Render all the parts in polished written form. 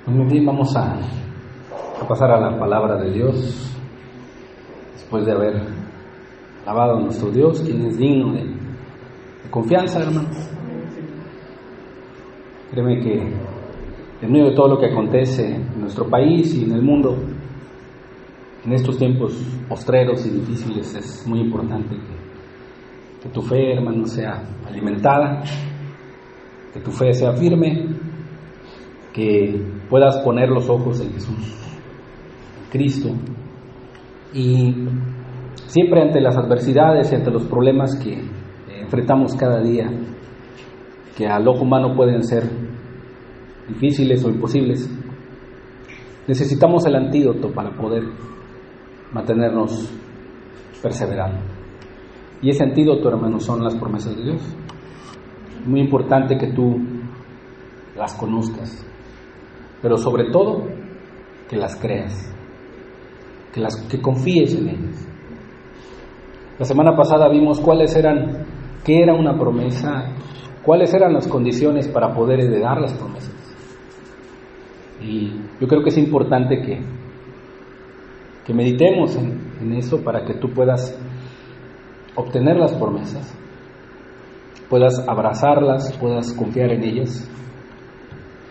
Muy bien, vamos a pasar a la palabra de Dios después de haber alabado a nuestro Dios, quien es digno de confianza, hermano. Créeme que en medio de todo lo que acontece en nuestro país y en el mundo, en estos tiempos postreros y difíciles, es muy importante que tu fe, hermano, sea alimentada, que tu fe sea firme, que puedas poner los ojos en Jesús, en Cristo, y siempre ante las adversidades y ante los problemas que enfrentamos cada día, que al ojo humano pueden ser difíciles o imposibles, necesitamos el antídoto para poder mantenernos perseverando. Y ese antídoto, hermano, son las promesas de Dios. Es muy importante que tú las conozcas, pero sobre todo que las creas, que confíes en ellas. La semana pasada vimos qué era una promesa, cuáles eran las condiciones para poder heredar las promesas. Y yo creo que es importante que meditemos en eso para que tú puedas obtener las promesas, puedas abrazarlas, puedas confiar en ellas,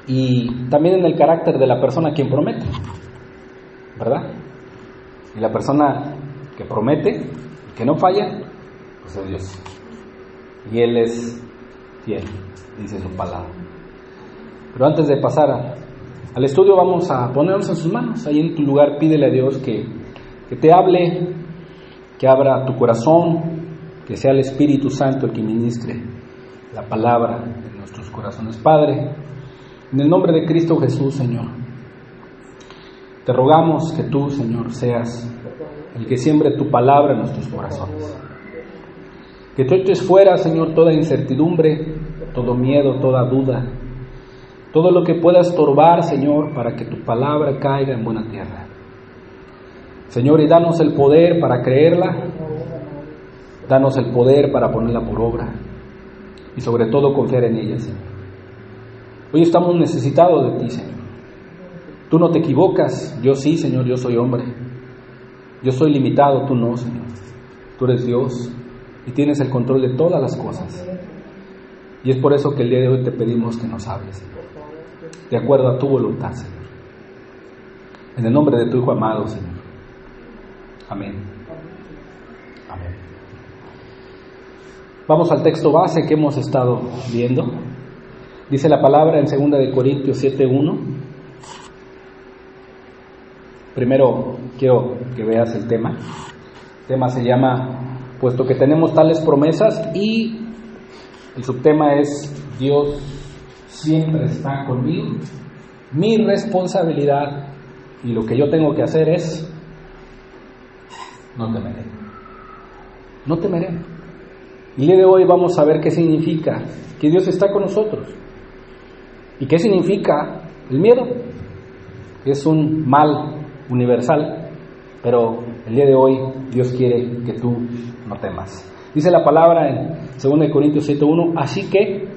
y también en el carácter de la persona a quien promete, ¿verdad? Y la persona que promete, que no falla, pues es Dios, y Él es fiel, dice su palabra. Pero antes de pasar al estudio, vamos a ponernos en sus manos. Ahí en tu lugar pídele a Dios que te hable, que abra tu corazón, que sea el Espíritu Santo el que ministre la palabra en nuestros corazones. Padre, en el nombre de Cristo Jesús, Señor, te rogamos que tú, Señor, seas el que siembre tu palabra en nuestros corazones. Que tú eches fuera, Señor, toda incertidumbre, todo miedo, toda duda, todo lo que pueda estorbar, Señor, para que tu palabra caiga en buena tierra. Señor, y danos el poder para creerla, danos el poder para ponerla por obra, y sobre todo confiar en ella, Señor. Hoy estamos necesitados de ti, Señor. Tú no te equivocas, yo sí, Señor, yo soy hombre. Yo soy limitado, tú no, Señor. Tú eres Dios y tienes el control de todas las cosas. Y es por eso que el día de hoy te pedimos que nos hables, Señor, de acuerdo a tu voluntad, Señor. En el nombre de tu Hijo amado, Señor. Amén. Amén. Vamos al texto base que hemos estado viendo. Dice la palabra en 2 de Corintios 7:1. Primero quiero que veas el tema. El tema se llama "Puesto que tenemos tales promesas", y el subtema es "Dios siempre está conmigo". Mi responsabilidad y lo que yo tengo que hacer es no temeré. No temeré. El día de hoy vamos a ver qué significa que Dios está con nosotros. ¿Y qué significa el miedo? Es un mal universal, pero el día de hoy Dios quiere que tú no temas. Dice la palabra en 2 Corintios 7:1, así que,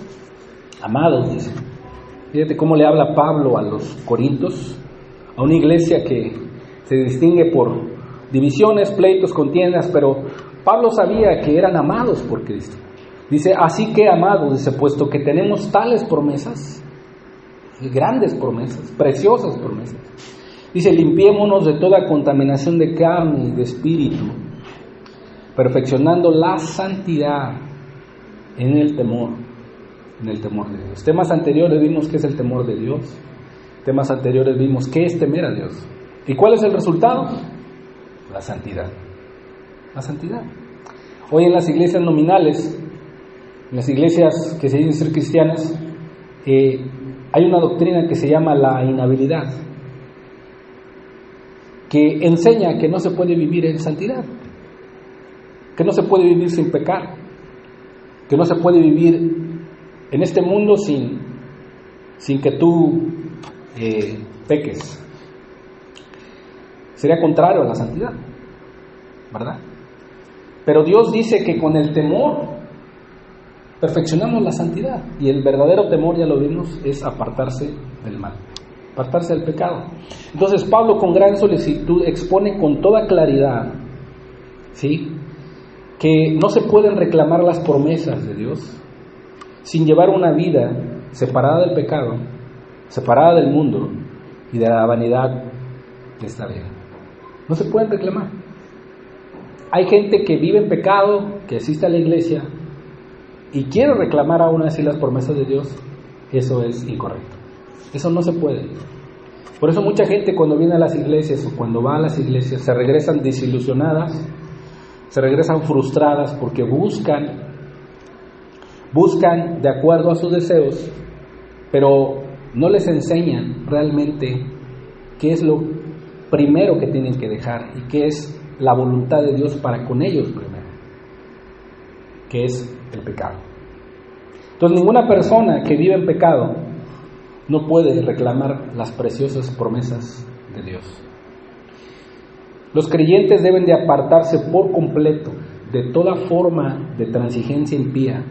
amados, dice. Fíjate cómo le habla Pablo a los corintios, a una iglesia que se distingue por divisiones, pleitos, contiendas, pero Pablo sabía que eran amados por Cristo. Dice, así que, amados, dice, puesto que tenemos tales promesas, grandes promesas, preciosas promesas, dice, limpiémonos de toda contaminación de carne y de espíritu, perfeccionando la santidad en el temor de Dios. Temas anteriores vimos qué es el temor de Dios. Temas anteriores vimos qué es temer a Dios. ¿Y cuál es el resultado? La santidad. La santidad. Hoy en las iglesias nominales, en las iglesias que se dicen ser cristianas, hay una doctrina que se llama la inhabilidad, que enseña que no se puede vivir en santidad, que no se puede vivir sin pecar, que no se puede vivir en este mundo sin que tú peques. Sería contrario a la santidad, ¿verdad? Pero Dios dice que con el temor perfeccionamos la santidad, y el verdadero temor, ya lo vimos, es apartarse del mal. apartarse del pecado. Entonces Pablo con gran solicitud expone con toda claridad, ¿sí?, que no se pueden reclamar las promesas de Dios sin llevar una vida separada del pecado, separada del mundo y de la vanidad de esta vida. No se pueden reclamar. Hay gente que vive en pecado, que asiste a la iglesia y quiere reclamar aún así las promesas de Dios. Eso es incorrecto. Eso no se puede. Por eso mucha gente cuando viene a las iglesias o cuando va a las iglesias se regresan desilusionadas, se regresan frustradas porque buscan de acuerdo a sus deseos, pero no les enseñan realmente qué es lo primero que tienen que dejar y qué es la voluntad de Dios para con ellos primero, que es el pecado. Entonces ninguna persona que vive en pecado no puede reclamar las preciosas promesas de Dios. Los creyentes deben de apartarse por completo de toda forma de transigencia impía,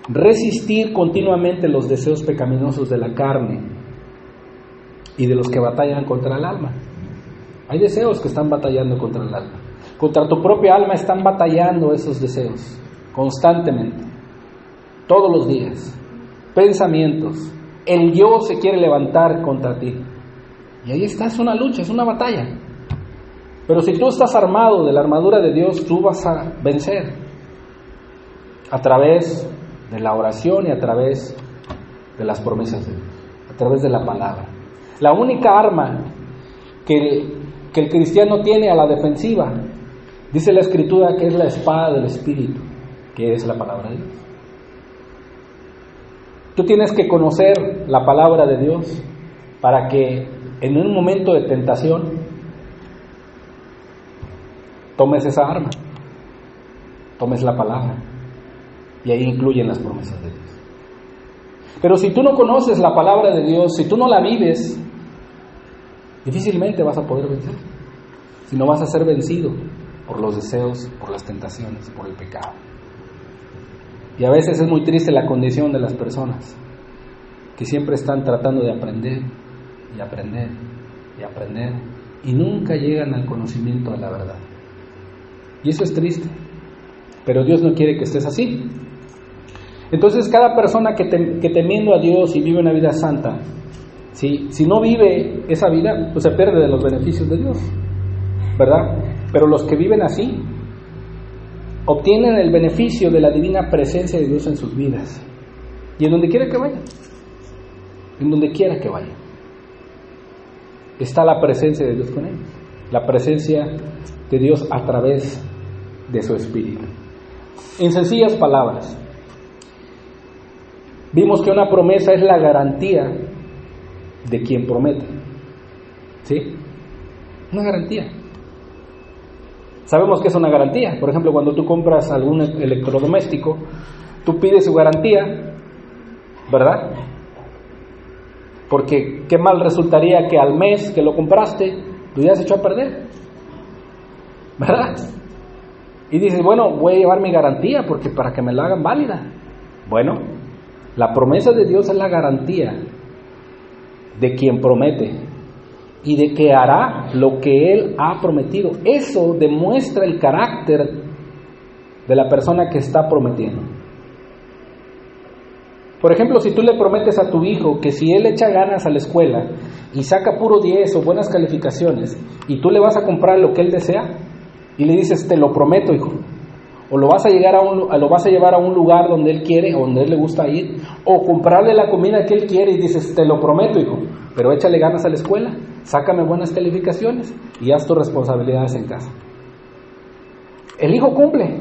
resistir continuamente los deseos pecaminosos de la carne y de los que batallan contra el alma. Hay deseos que están batallando contra el alma. Contra tu propia alma están batallando esos deseos constantemente, todos los días. Pensamientos. El yo se quiere levantar contra ti. Y ahí está, es una lucha, es una batalla. Pero si tú estás armado de la armadura de Dios, tú vas a vencer a través de la oración y a través de las promesas de Dios, a través de la palabra. La única arma que el cristiano tiene a la defensiva, dice la Escritura, que es la espada del Espíritu, que es la palabra de Dios. Tú tienes que conocer la palabra de Dios para que en un momento de tentación tomes esa arma, tomes la palabra, y ahí incluyen las promesas de Dios. Pero si tú no conoces la palabra de Dios, si tú no la vives, difícilmente vas a poder vencer, sino vas a ser vencido por los deseos, por las tentaciones, por el pecado. Y a veces es muy triste la condición de las personas que siempre están tratando de aprender y aprender y aprender y nunca llegan al conocimiento de la verdad. Y eso es triste, pero Dios no quiere que estés así. Entonces cada persona que temiendo a Dios y vive una vida santa, si no vive esa vida, pues se pierde de los beneficios de Dios, ¿verdad? Pero los que viven así obtienen el beneficio de la divina presencia de Dios en sus vidas. Y en donde quiera que vayan, en donde quiera que vayan, está la presencia de Dios con ellos. La presencia de Dios a través de su Espíritu. En sencillas palabras, vimos que una promesa es la garantía de quien promete. ¿Sí? Una garantía. Sabemos que es una garantía. Por ejemplo, cuando tú compras algún electrodoméstico, tú pides su garantía, ¿verdad? Porque qué mal resultaría que al mes que lo compraste, tú ya se echó a perder, ¿verdad? Y dices, bueno, voy a llevar mi garantía porque para que me la hagan válida. Bueno, la promesa de Dios es la garantía de quien promete y de que hará lo que Él ha prometido. Eso demuestra el carácter de la persona que está prometiendo. Por ejemplo, si tú le prometes a tu hijo que si él echa ganas a la escuela y saca puro 10 o buenas calificaciones y tú le vas a comprar lo que él desea y le dices, te lo prometo, hijo, o lo vas a llevar a un lugar donde él quiere o donde él le gusta ir, o comprarle la comida que él quiere y dices, te lo prometo, hijo, pero échale ganas a la escuela, sácame buenas calificaciones y haz tus responsabilidades en casa. El hijo cumple,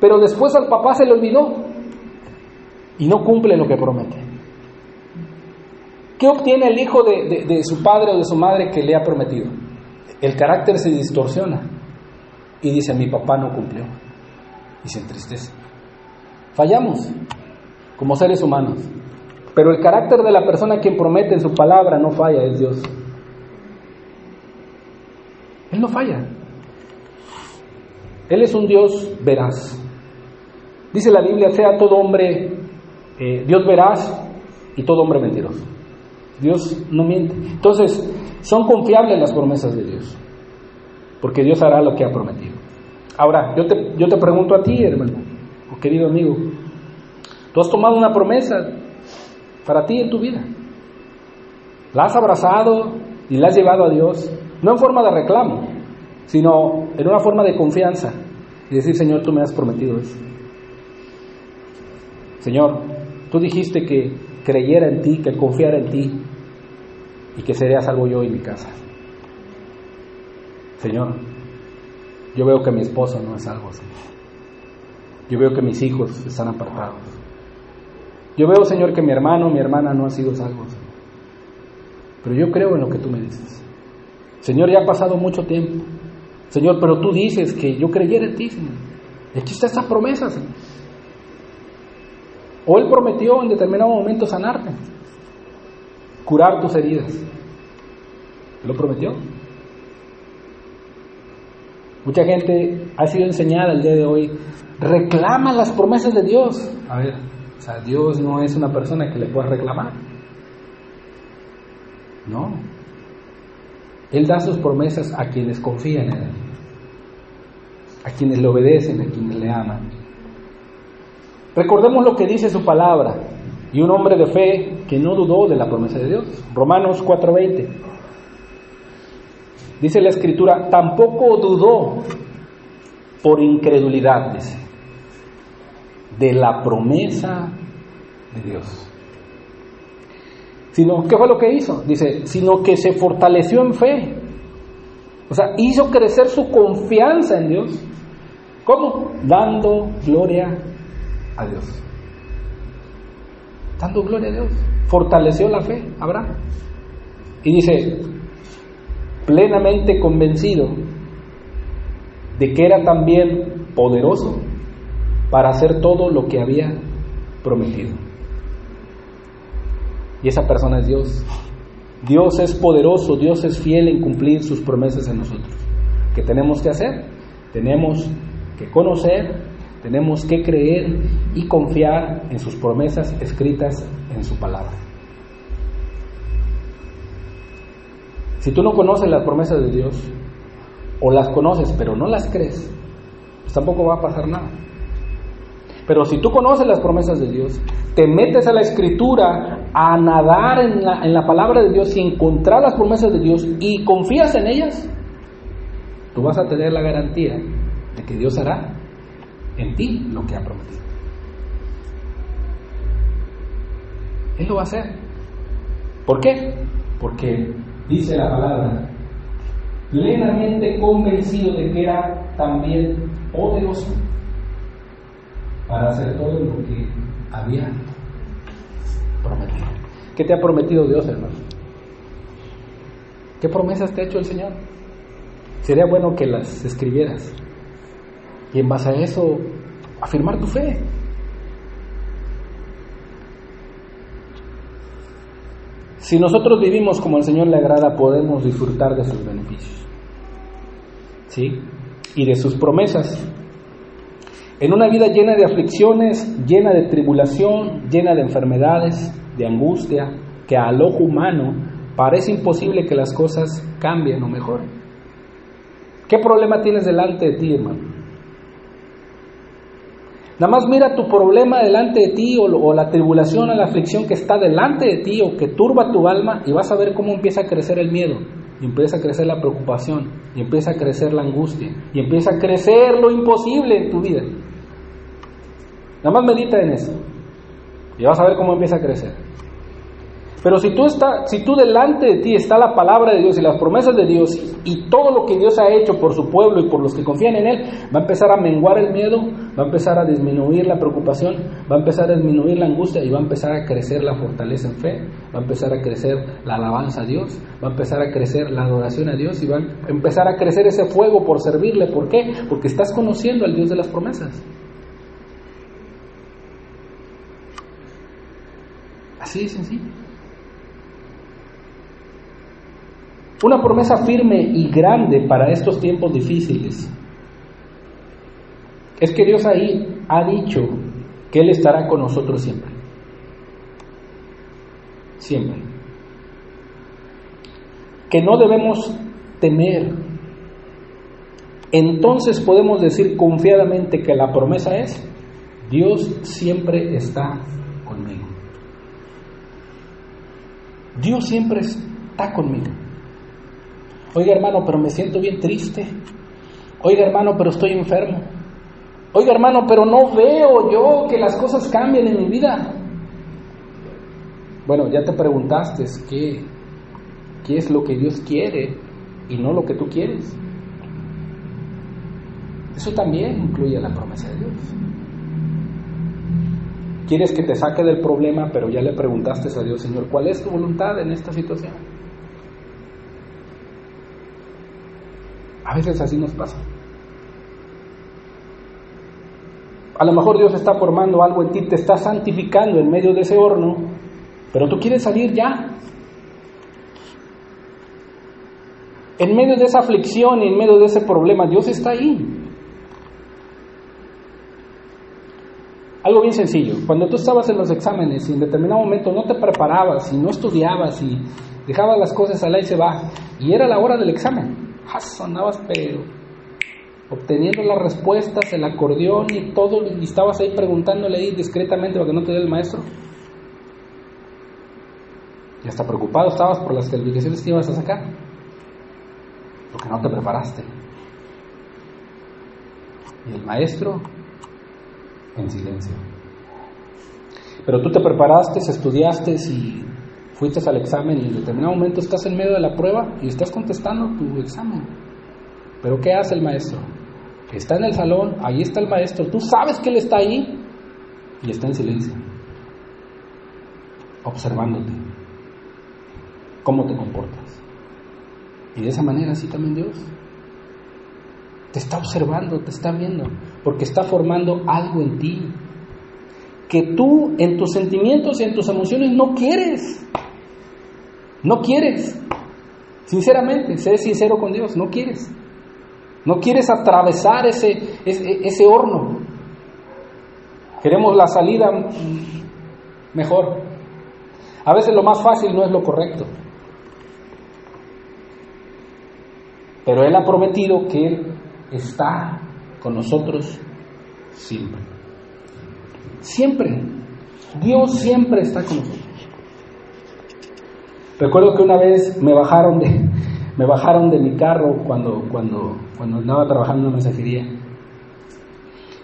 pero después al papá se le olvidó y no cumple lo que promete. ¿Qué obtiene el hijo de su padre o de su madre que le ha prometido? El carácter se distorsiona y dice, mi papá no cumplió, y se entristece. Fallamos como seres humanos, pero el carácter de la persona quien promete en su palabra no falla, es Dios. Él no falla. Él es un Dios veraz. Dice la Biblia, sea todo hombre Dios veraz y todo hombre mentiroso. Dios no miente. Entonces, son confiables las promesas de Dios, porque Dios hará lo que ha prometido. Ahora, yo te pregunto a ti, hermano, o querido amigo, ¿tú has tomado una promesa para ti en tu vida? ¿La has abrazado y la has llevado a Dios? No en forma de reclamo, sino en una forma de confianza. Y decir, Señor, tú me has prometido eso. Señor, tú dijiste que creyera en ti, que confiara en ti y que sería salvo yo y mi casa. Señor, yo veo que mi esposo no es salvo, Señor. Yo veo que mis hijos están apartados. Yo veo, Señor, que mi hermano, mi hermana no han sido salvos, Señor. Pero yo creo en lo que tú me dices. Señor, ya ha pasado mucho tiempo. Señor, pero tú dices que yo creyera en ti, Señor. Aquí está esa promesa, Señor. O Él prometió en determinado momento sanarte, curar tus heridas. ¿Lo prometió? Mucha gente ha sido enseñada el día de hoy, reclama las promesas de Dios. A ver, o sea, Dios no es una persona que le pueda reclamar. No. Él da sus promesas a quienes confían en Él, a quienes le obedecen, a quienes le aman. Recordemos lo que dice su palabra, y un hombre de fe que no dudó de la promesa de Dios. Romanos 4:20. Dice la Escritura, tampoco dudó por incredulidad, dice, de la promesa de Dios. Sino, ¿qué fue lo que hizo? Dice, sino que se fortaleció en fe. O sea, hizo crecer su confianza en Dios. ¿Cómo? Dando gloria a Dios. Dando gloria a Dios. Fortaleció la fe, Abraham. Y dice, plenamente convencido de que era también poderoso para hacer todo lo que había prometido. Y esa persona es Dios. Dios es poderoso, Dios es fiel en cumplir sus promesas en nosotros. ¿Qué tenemos que hacer? Tenemos que conocer, tenemos que creer y confiar en sus promesas escritas en su palabra. Si tú no conoces las promesas de Dios, o las conoces pero no las crees, pues tampoco va a pasar nada. Pero si tú conoces las promesas de Dios, te metes a la Escritura a nadar en la palabra de Dios y encontrar las promesas de Dios y confías en ellas, tú vas a tener la garantía de que Dios hará en ti lo que ha prometido. Él lo va a hacer. ¿Por qué? Porque dice la palabra, plenamente convencido de que era también poderoso para hacer todo lo que había prometido. ¿Qué te ha prometido Dios, hermano? ¿Qué promesas te ha hecho el Señor? Sería bueno que las escribieras y en base a eso afirmar tu fe. Si nosotros vivimos como al Señor le agrada, podemos disfrutar de sus beneficios, ¿sí? Y de sus promesas. En una vida llena de aflicciones, llena de tribulación, llena de enfermedades, de angustia, que al ojo humano parece imposible que las cosas cambien o mejoren. ¿Qué problema tienes delante de ti, hermano? Nada más mira tu problema delante de ti o la tribulación o la aflicción que está delante de ti o que turba tu alma y vas a ver cómo empieza a crecer el miedo, y empieza a crecer la preocupación, y empieza a crecer la angustia, y empieza a crecer lo imposible en tu vida. Nada más medita en eso y vas a ver cómo empieza a crecer. Pero si tú delante de ti está la palabra de Dios y las promesas de Dios y todo lo que Dios ha hecho por su pueblo y por los que confían en Él, va a empezar a menguar el miedo, va a empezar a disminuir la preocupación, va a empezar a disminuir la angustia y va a empezar a crecer la fortaleza en fe, va a empezar a crecer la alabanza a Dios, va a empezar a crecer la adoración a Dios y va a empezar a crecer ese fuego por servirle. ¿Por qué? Porque estás conociendo al Dios de las promesas. Así de sencillo. Una promesa firme y grande para estos tiempos difíciles es que Dios ahí ha dicho que Él estará con nosotros siempre. Siempre. que no debemos temer. Entonces podemos decir confiadamente que la promesa es: Dios siempre está conmigo. Dios siempre está conmigo. Oiga, hermano, pero me siento bien triste. Oiga, hermano, pero estoy enfermo. Oiga, hermano, pero no veo yo que las cosas cambien en mi vida. Bueno, ya te preguntaste qué es lo que Dios quiere y no lo que tú quieres. Eso también incluye la promesa de Dios. Quieres que te saque del problema, pero ya le preguntaste a Dios: Señor, ¿cuál es tu voluntad en esta situación? A veces así nos pasa. A lo mejor Dios está formando algo en ti, te está santificando en medio de ese horno, pero tú quieres salir ya. En medio de esa aflicción y en medio de ese problema, Dios está ahí. Algo bien sencillo: cuando tú estabas en los exámenes y en determinado momento no te preparabas y no estudiabas y dejabas las cosas al ahí se va, y era la hora del examen, sonabas pero obteniendo las respuestas, el acordeón y todo, y estabas ahí preguntándole ahí discretamente para que no te diera el maestro, y hasta preocupado estabas por las calificaciones que ibas a sacar, porque no te preparaste. Y el maestro en silencio. Pero tú te preparaste, estudiaste y fuiste al examen, y en determinado momento estás en medio de la prueba y estás contestando tu examen. Pero ¿qué hace el maestro? Está en el salón, ahí está el maestro, tú sabes que él está ahí y está en silencio, observándote, cómo te comportas. Y de esa manera así también Dios te está observando, te está viendo, porque está formando algo en ti que tú en tus sentimientos y en tus emociones no quieres. No quieres. Sinceramente, sé sincero con Dios, no quieres. No quieres atravesar ese horno. Queremos la salida mejor. A veces lo más fácil no es lo correcto. Pero Él ha prometido que Él está con nosotros siempre. Siempre. Dios siempre está con nosotros. Recuerdo que una vez me bajaron de mi carro cuando andaba trabajando en una mensajería,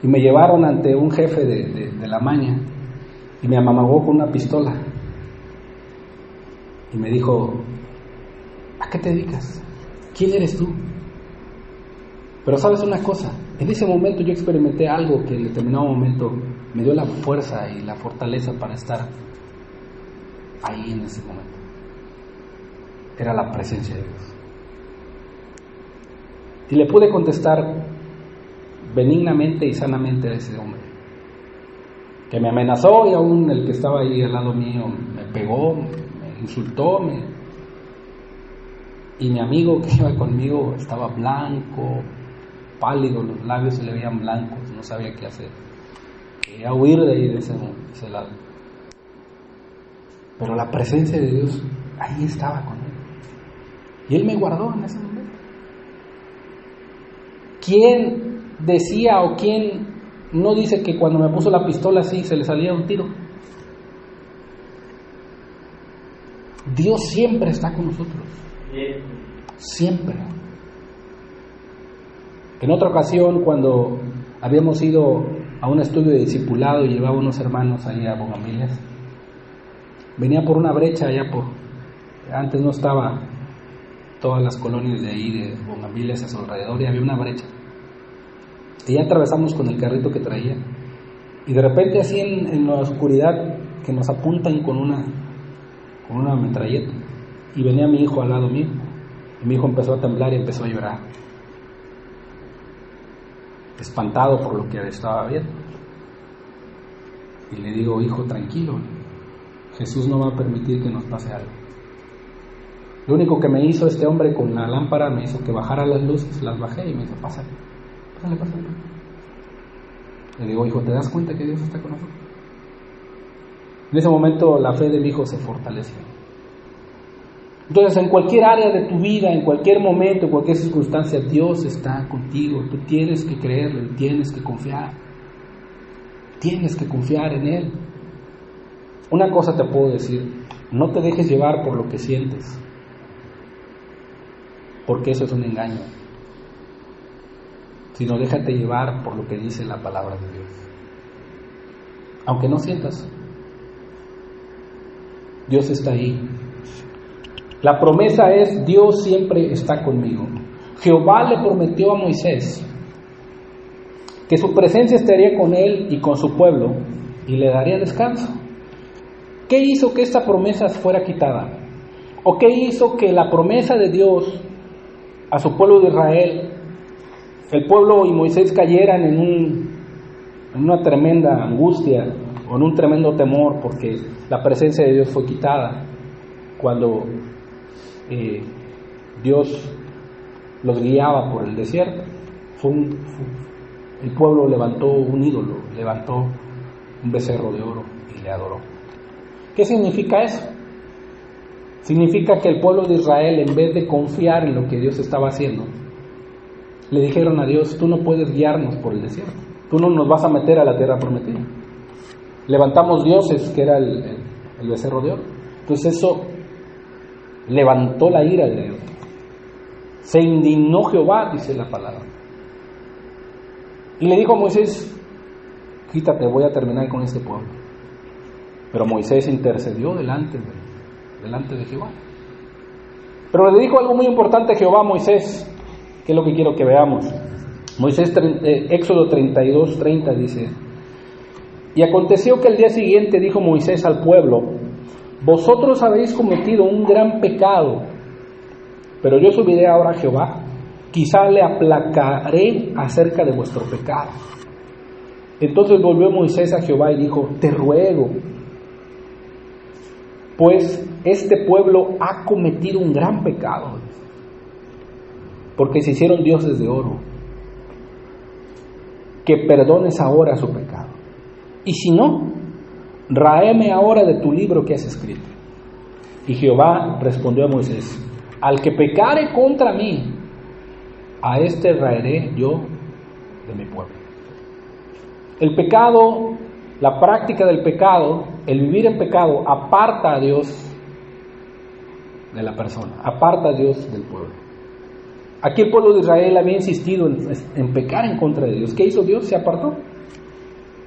y me llevaron ante un jefe de la maña, y me amamagó con una pistola y me dijo: ¿a qué te dedicas? ¿Quién eres tú? Pero sabes una cosa, en ese momento yo experimenté algo que en determinado momento me dio la fuerza y la fortaleza para estar ahí en ese momento. Era la presencia de Dios. Y le pude contestar benignamente y sanamente a ese hombre, que me amenazó, y aún el que estaba ahí al lado mío me pegó, me insultó, y mi amigo que iba conmigo estaba blanco, pálido, los labios se le veían blancos, no sabía qué hacer. Quería huir de ahí, de ese lado. Pero la presencia de Dios ahí estaba con él. Y Él me guardó en ese momento. ¿Quién decía o quién no dice que cuando me puso la pistola así se le salía un tiro? Dios siempre está con nosotros. Siempre. En otra ocasión, cuando habíamos ido a un estudio de discipulado y llevaba unos hermanos ahí a Bugambilias, venía por una brecha allá antes no estaba todas las colonias de ahí de Bugambilias a su alrededor, y había una brecha, y ya atravesamos con el carrito que traía, y de repente así en la oscuridad que nos apuntan con una metralleta, y venía mi hijo al lado mío, y mi hijo empezó a temblar y empezó a llorar, espantado por lo que estaba viendo. Y le digo: hijo, tranquilo, Jesús no va a permitir que nos pase algo. Lo único que me hizo este hombre con la lámpara, me hizo que bajara las luces, las bajé y me dijo: pásale. Le digo: hijo, ¿te das cuenta que Dios está con nosotros? En ese momento la fe de mi hijo se fortaleció. Entonces, en cualquier área de tu vida, en cualquier momento, en cualquier circunstancia, Dios está contigo. Tú tienes que creerle, tienes que confiar. Tienes que confiar en Él. Una cosa te puedo decir, no te dejes llevar por lo que sientes, porque eso es un engaño, sino déjate llevar por lo que dice la palabra de Dios. Aunque no sientas, Dios está ahí. La promesa es: Dios siempre está conmigo. Jehová le prometió a Moisés que su presencia estaría con él y con su pueblo y le daría descanso. ¿Qué hizo que esta promesa fuera quitada? ¿O qué hizo que la promesa de Dios a su pueblo de Israel, el pueblo y Moisés cayeran en una tremenda angustia o en un tremendo temor porque la presencia de Dios fue quitada cuando Dios los guiaba por el desierto? El pueblo levantó un ídolo, levantó un becerro de oro y le adoró. ¿Qué significa eso? Significa que el pueblo de Israel, en vez de confiar en lo que Dios estaba haciendo, le dijeron a Dios: tú no puedes guiarnos por el desierto, tú no nos vas a meter a la tierra prometida. Levantamos dioses, que era el becerro de oro. Entonces eso levantó la ira de Dios. Se indignó Jehová, dice la palabra. Y le dijo a Moisés: quítate, voy a terminar con este pueblo. Pero Moisés intercedió delante de Jehová. Pero le dijo algo muy importante a Jehová a Moisés, que es lo que quiero que veamos. Éxodo 32:30 dice: y aconteció que el día siguiente dijo Moisés al pueblo: vosotros habéis cometido un gran pecado, pero yo subiré ahora a Jehová, quizá le aplacaré acerca de vuestro pecado. Entonces volvió Moisés a Jehová y dijo: te ruego, pues este pueblo ha cometido un gran pecado, porque se hicieron dioses de oro, que perdones ahora su pecado. Y si no, ráeme ahora de tu libro que has escrito. Y Jehová respondió a Moisés: al que pecare contra mí, a este raeré yo de mi pueblo. El pecado, la práctica del pecado, el vivir en pecado, aparta a Dios de la persona, aparta a Dios del pueblo. Aquí el pueblo de Israel había insistido en pecar en contra de Dios. ¿Qué hizo Dios? Se apartó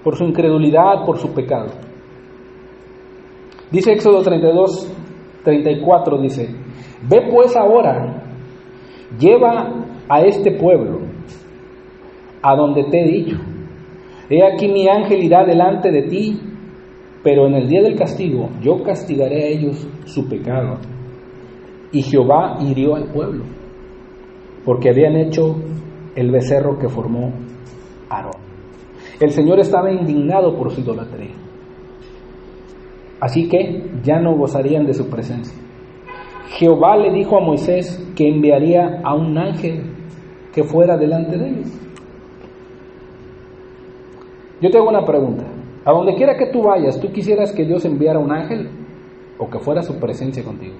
por su incredulidad, por su pecado. Dice Éxodo 32:34, dice: ve pues ahora, lleva a este pueblo a donde te he dicho. He aquí mi ángel irá delante de ti, pero en el día del castigo yo castigaré a ellos su pecado. Y Jehová hirió al pueblo, porque habían hecho el becerro que formó Aarón. El Señor estaba indignado por su idolatría. Así que ya no gozarían de su presencia. Jehová le dijo a Moisés que enviaría a un ángel que fuera delante de ellos. Yo te hago una pregunta: a donde quiera que tú vayas, ¿tú quisieras que Dios enviara un ángel o que fuera su presencia contigo?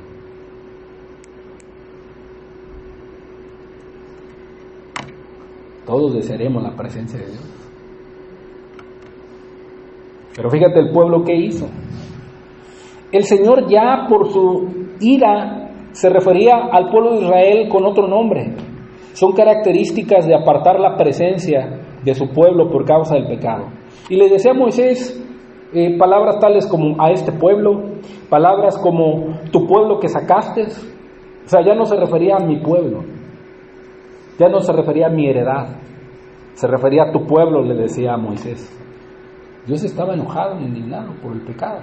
Todos desearemos la presencia de Dios. Pero fíjate el pueblo que hizo. El Señor ya por su ira se refería al pueblo de Israel con otro nombre. Son características de apartar la presencia de su pueblo por causa del pecado. Y le decía a Moisés palabras tales como a este pueblo, palabras como tu pueblo que sacaste. O sea, ya no se refería a mi pueblo, ya no se refería a mi heredad, se refería a tu pueblo, le decía a Moisés. Dios estaba enojado e indignado por el pecado,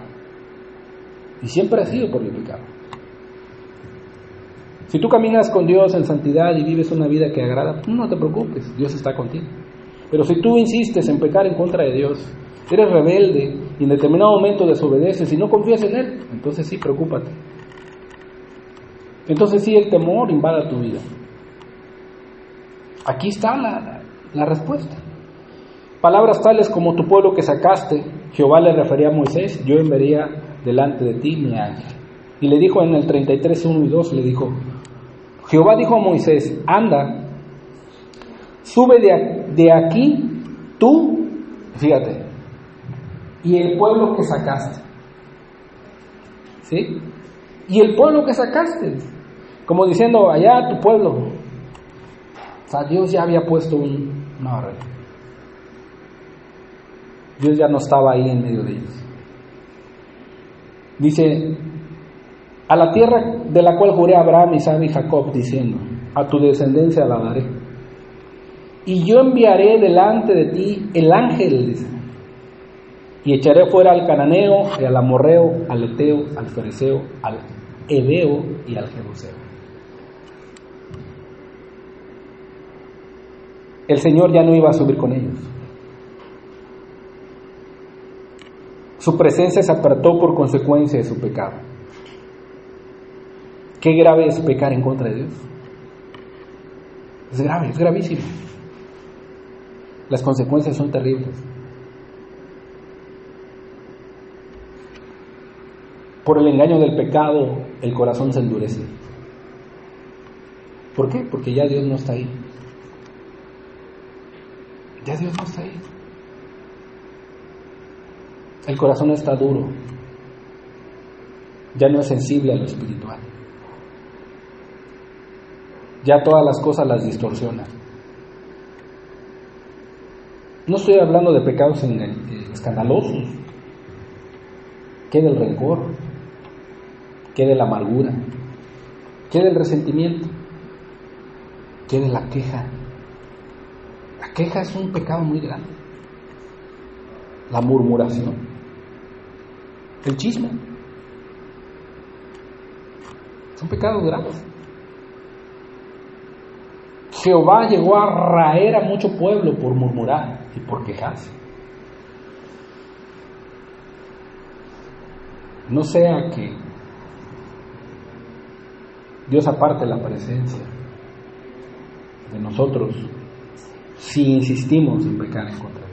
y siempre ha sido por el pecado. Si tú caminas con Dios en santidad y vives una vida que agrada, no te preocupes, Dios está contigo. Pero si tú insistes en pecar en contra de Dios, eres rebelde y en determinado momento desobedeces y no confías en Él, entonces sí, preocúpate. Entonces sí, el temor invada tu vida. Aquí está la respuesta. Palabras tales como tu pueblo que sacaste, Jehová le refería a Moisés: yo enviaría delante de ti mi ángel. Y le dijo en el 33, 1 y 2, le dijo, Jehová dijo a Moisés, anda, sube de aquí tú, fíjate, y el pueblo que sacaste. ¿Sí? Y el pueblo que sacaste, como diciendo, allá tu pueblo. O sea, Dios ya había puesto una barrera. Dios ya no estaba ahí en medio de ellos. Dice, a la tierra de la cual juré a Abraham, Isaac y Jacob, diciendo, a tu descendencia la daré. Y yo enviaré delante de ti el ángel, dice, y echaré fuera al cananeo, y al amorreo, al eteo, al fereceo, al heveo y al jebuseo. El Señor ya no iba a subir con ellos. Su presencia se apartó por consecuencia de su pecado. Qué grave es pecar en contra de Dios. Es grave, es gravísimo. Las consecuencias son terribles. Por el engaño del pecado, el corazón se endurece. ¿Por qué? Porque ya Dios no está ahí. Ya Dios no está ahí. El corazón está duro. Ya no es sensible a lo espiritual. Ya todas las cosas las distorsiona. No estoy hablando de pecados escandalosos. ¿Qué del rencor? ¿Qué de la amargura? ¿Qué del resentimiento? ¿Qué de la queja? La queja es un pecado muy grande. La murmuración, el chisme, son pecados graves. Jehová llegó a raer a mucho pueblo por murmurar y por quejarse. No sea que Dios aparte la presencia de nosotros si insistimos en pecar en contra de Él.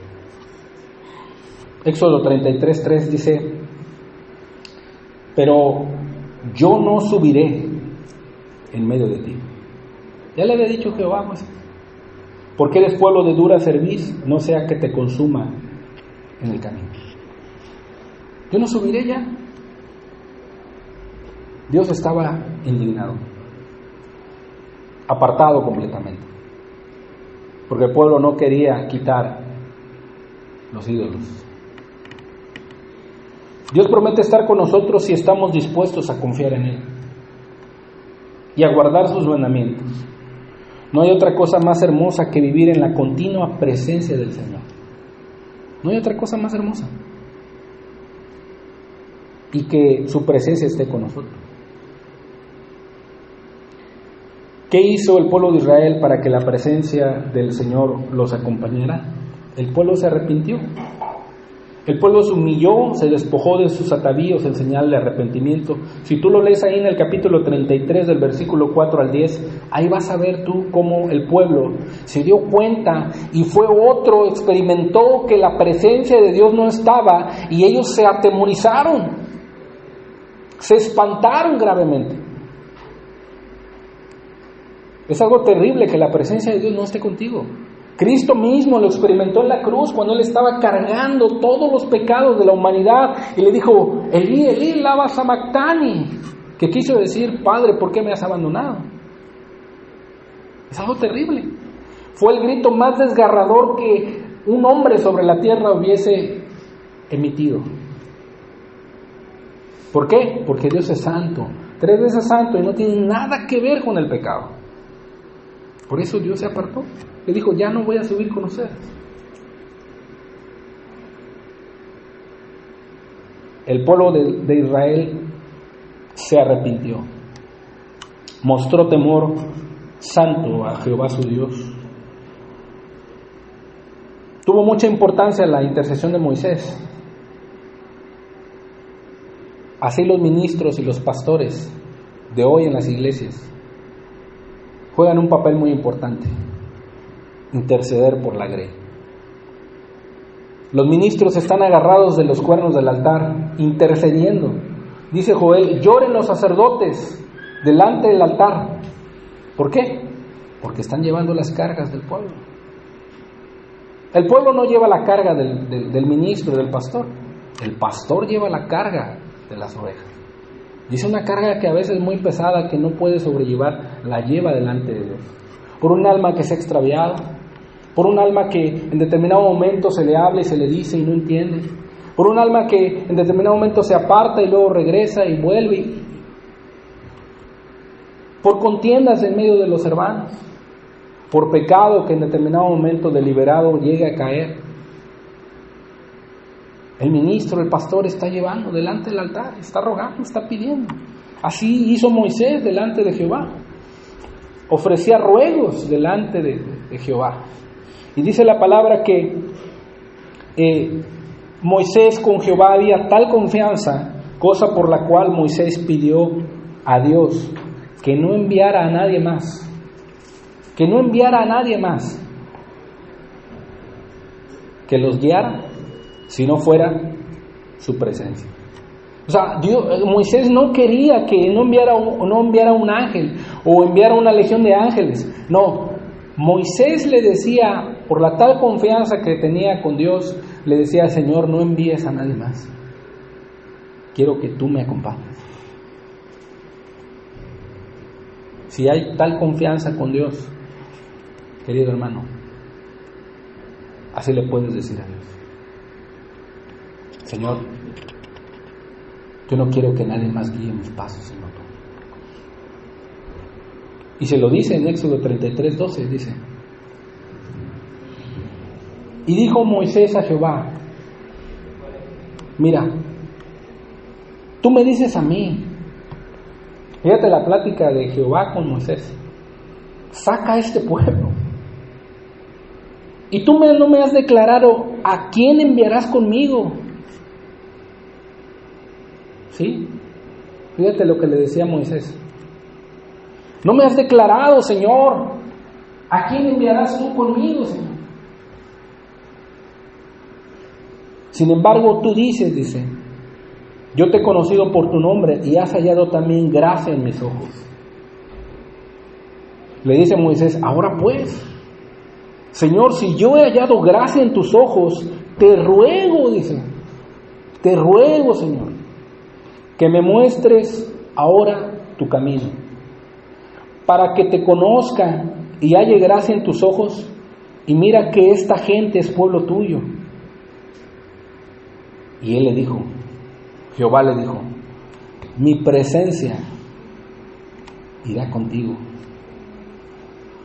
Éxodo 33:3 dice, pero yo no subiré en medio de ti. Ya le había dicho Jehová, pues, porque eres pueblo de dura cerviz, no sea que te consuma en el camino. Yo no subiré ya. Dios estaba indignado, apartado completamente, porque el pueblo no quería quitar los ídolos. Dios promete estar con nosotros si estamos dispuestos a confiar en Él y a guardar sus mandamientos. No hay otra cosa más hermosa que vivir en la continua presencia del Señor. No hay otra cosa más hermosa. Y que su presencia esté con nosotros. ¿Qué hizo el pueblo de Israel para que la presencia del Señor los acompañara? El pueblo se arrepintió. El pueblo se humilló, se despojó de sus atavíos en señal de arrepentimiento. Si tú lo lees ahí en el capítulo 33 del versículo 4 al 10, ahí vas a ver tú cómo el pueblo se dio cuenta y fue otro, experimentó que la presencia de Dios no estaba y ellos se atemorizaron, se espantaron gravemente. Es algo terrible que la presencia de Dios no esté contigo. Cristo mismo lo experimentó en la cruz cuando Él estaba cargando todos los pecados de la humanidad y le dijo, Elí, Elí, lama sabactani, que quiso decir, Padre, ¿por qué me has abandonado? Es algo terrible. Fue el grito más desgarrador que un hombre sobre la tierra hubiese emitido. ¿Por qué? Porque Dios es santo, 3 veces santo y no tiene nada que ver con el pecado. Por eso Dios se apartó. Le dijo, ya no voy a subir con ustedes. El pueblo de Israel se arrepintió. Mostró temor santo a Jehová su Dios. Tuvo mucha importancia la intercesión de Moisés. Así los ministros y los pastores de hoy en las iglesias juegan un papel muy importante. Interceder por la grey. Los ministros están agarrados de los cuernos del altar, intercediendo Dice Joel, lloren los sacerdotes delante del altar. ¿Por qué? Porque están llevando las cargas del pueblo. El pueblo no lleva la carga del ministro, del pastor. El pastor lleva la carga de las ovejas. Dice una carga que a veces es muy pesada, que no puede sobrellevar, la lleva delante de Dios. Por un alma que se ha extraviado, por un alma que en determinado momento se le habla y se le dice y no entiende, por un alma que en determinado momento se aparta y luego regresa y vuelve, por contiendas en medio de los hermanos, por pecado que en determinado momento deliberado llegue a caer. El ministro, el pastor está llevando delante del altar, está rogando, está pidiendo. Así hizo Moisés delante de Jehová. Ofrecía ruegos delante de Jehová. Y dice la palabra que Moisés con Jehová había tal confianza, cosa por la cual Moisés pidió a Dios que no enviara a nadie más. Que no enviara a nadie más. Que los guiara si no fuera su presencia. O sea, Moisés no quería que no enviara un ángel o enviara una legión de ángeles. No, Moisés le decía, por la tal confianza que tenía con Dios, le decía: Señor, no envíes a nadie más. Quiero que tú me acompañes. Si hay tal confianza con Dios, querido hermano, así le puedes decir a Dios: Señor, yo no quiero que nadie más guíe mis pasos sino tú. Y se lo dice en Éxodo 33:12, dice: y dijo Moisés a Jehová: mira, tú me dices a mí. Fíjate la plática de Jehová con Moisés: saca a este pueblo. Y tú no me has declarado a quién enviarás conmigo. ¿Sí? Fíjate lo que le decía Moisés: no me has declarado, Señor, ¿a quién enviarás tú conmigo, Señor? Sin embargo, tú dice, yo te he conocido por tu nombre y has hallado también gracia en mis ojos. Le dice Moisés: ahora pues, Señor, si yo he hallado gracia en tus ojos, te ruego, dice, te ruego, Señor, que me muestres ahora tu camino, para que te conozca y halle gracia en tus ojos, y mira que esta gente es pueblo tuyo. Y él le dijo, Jehová le dijo: mi presencia irá contigo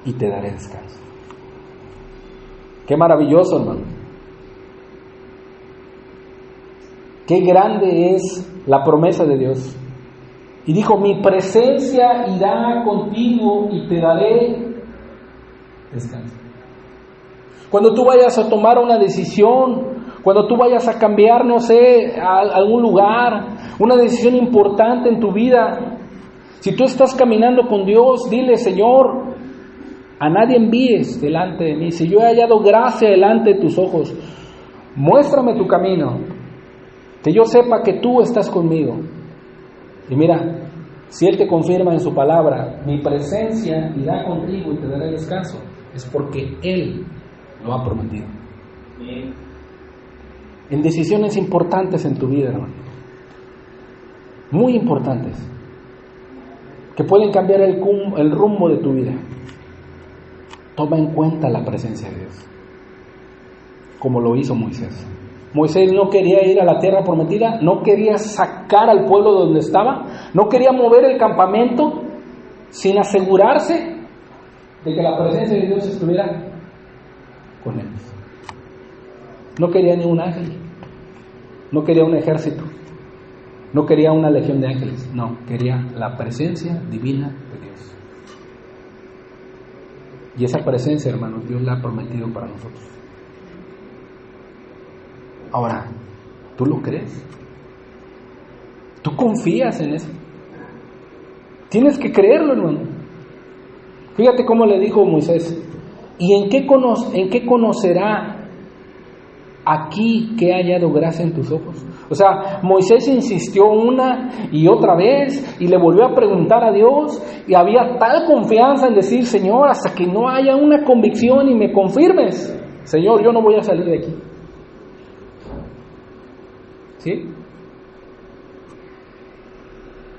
y te daré descanso. Qué maravilloso, hermano. Qué grande es la promesa de Dios. Y dijo: mi presencia irá contigo y te daré descanso. Cuando tú vayas a tomar una decisión, cuando tú vayas a cambiar, no sé, a algún lugar, una decisión importante en tu vida, si tú estás caminando con Dios, dile: Señor, a nadie envíes delante de mí. Si yo he hallado gracia delante de tus ojos, muéstrame tu camino, que yo sepa que tú estás conmigo. Y mira, si Él te confirma en su palabra: mi presencia irá contigo y te daré descanso, es porque Él lo ha prometido. Bien. En decisiones importantes en tu vida, hermano, muy importantes, que pueden cambiar el rumbo de tu vida, toma en cuenta la presencia de Dios, como lo hizo Moisés. Moisés no quería ir a la tierra prometida, no quería sacar al pueblo de donde estaba, no quería mover el campamento sin asegurarse de que la presencia de Dios estuviera con él. No quería ni un ángel, no quería un ejército, no quería una legión de ángeles, no, quería la presencia divina de Dios. Y esa presencia, hermanos, Dios la ha prometido para nosotros. Ahora, ¿tú lo crees? ¿Tú confías en eso? Tienes que creerlo, hermano. Fíjate cómo le dijo Moisés: ¿y en qué conocerá aquí que he hallado gracia en tus ojos? O sea, Moisés insistió una y otra vez y le volvió a preguntar a Dios, y había tal confianza en decir: Señor, hasta que no haya una convicción y me confirmes, Señor, yo no voy a salir de aquí. ¿Sí?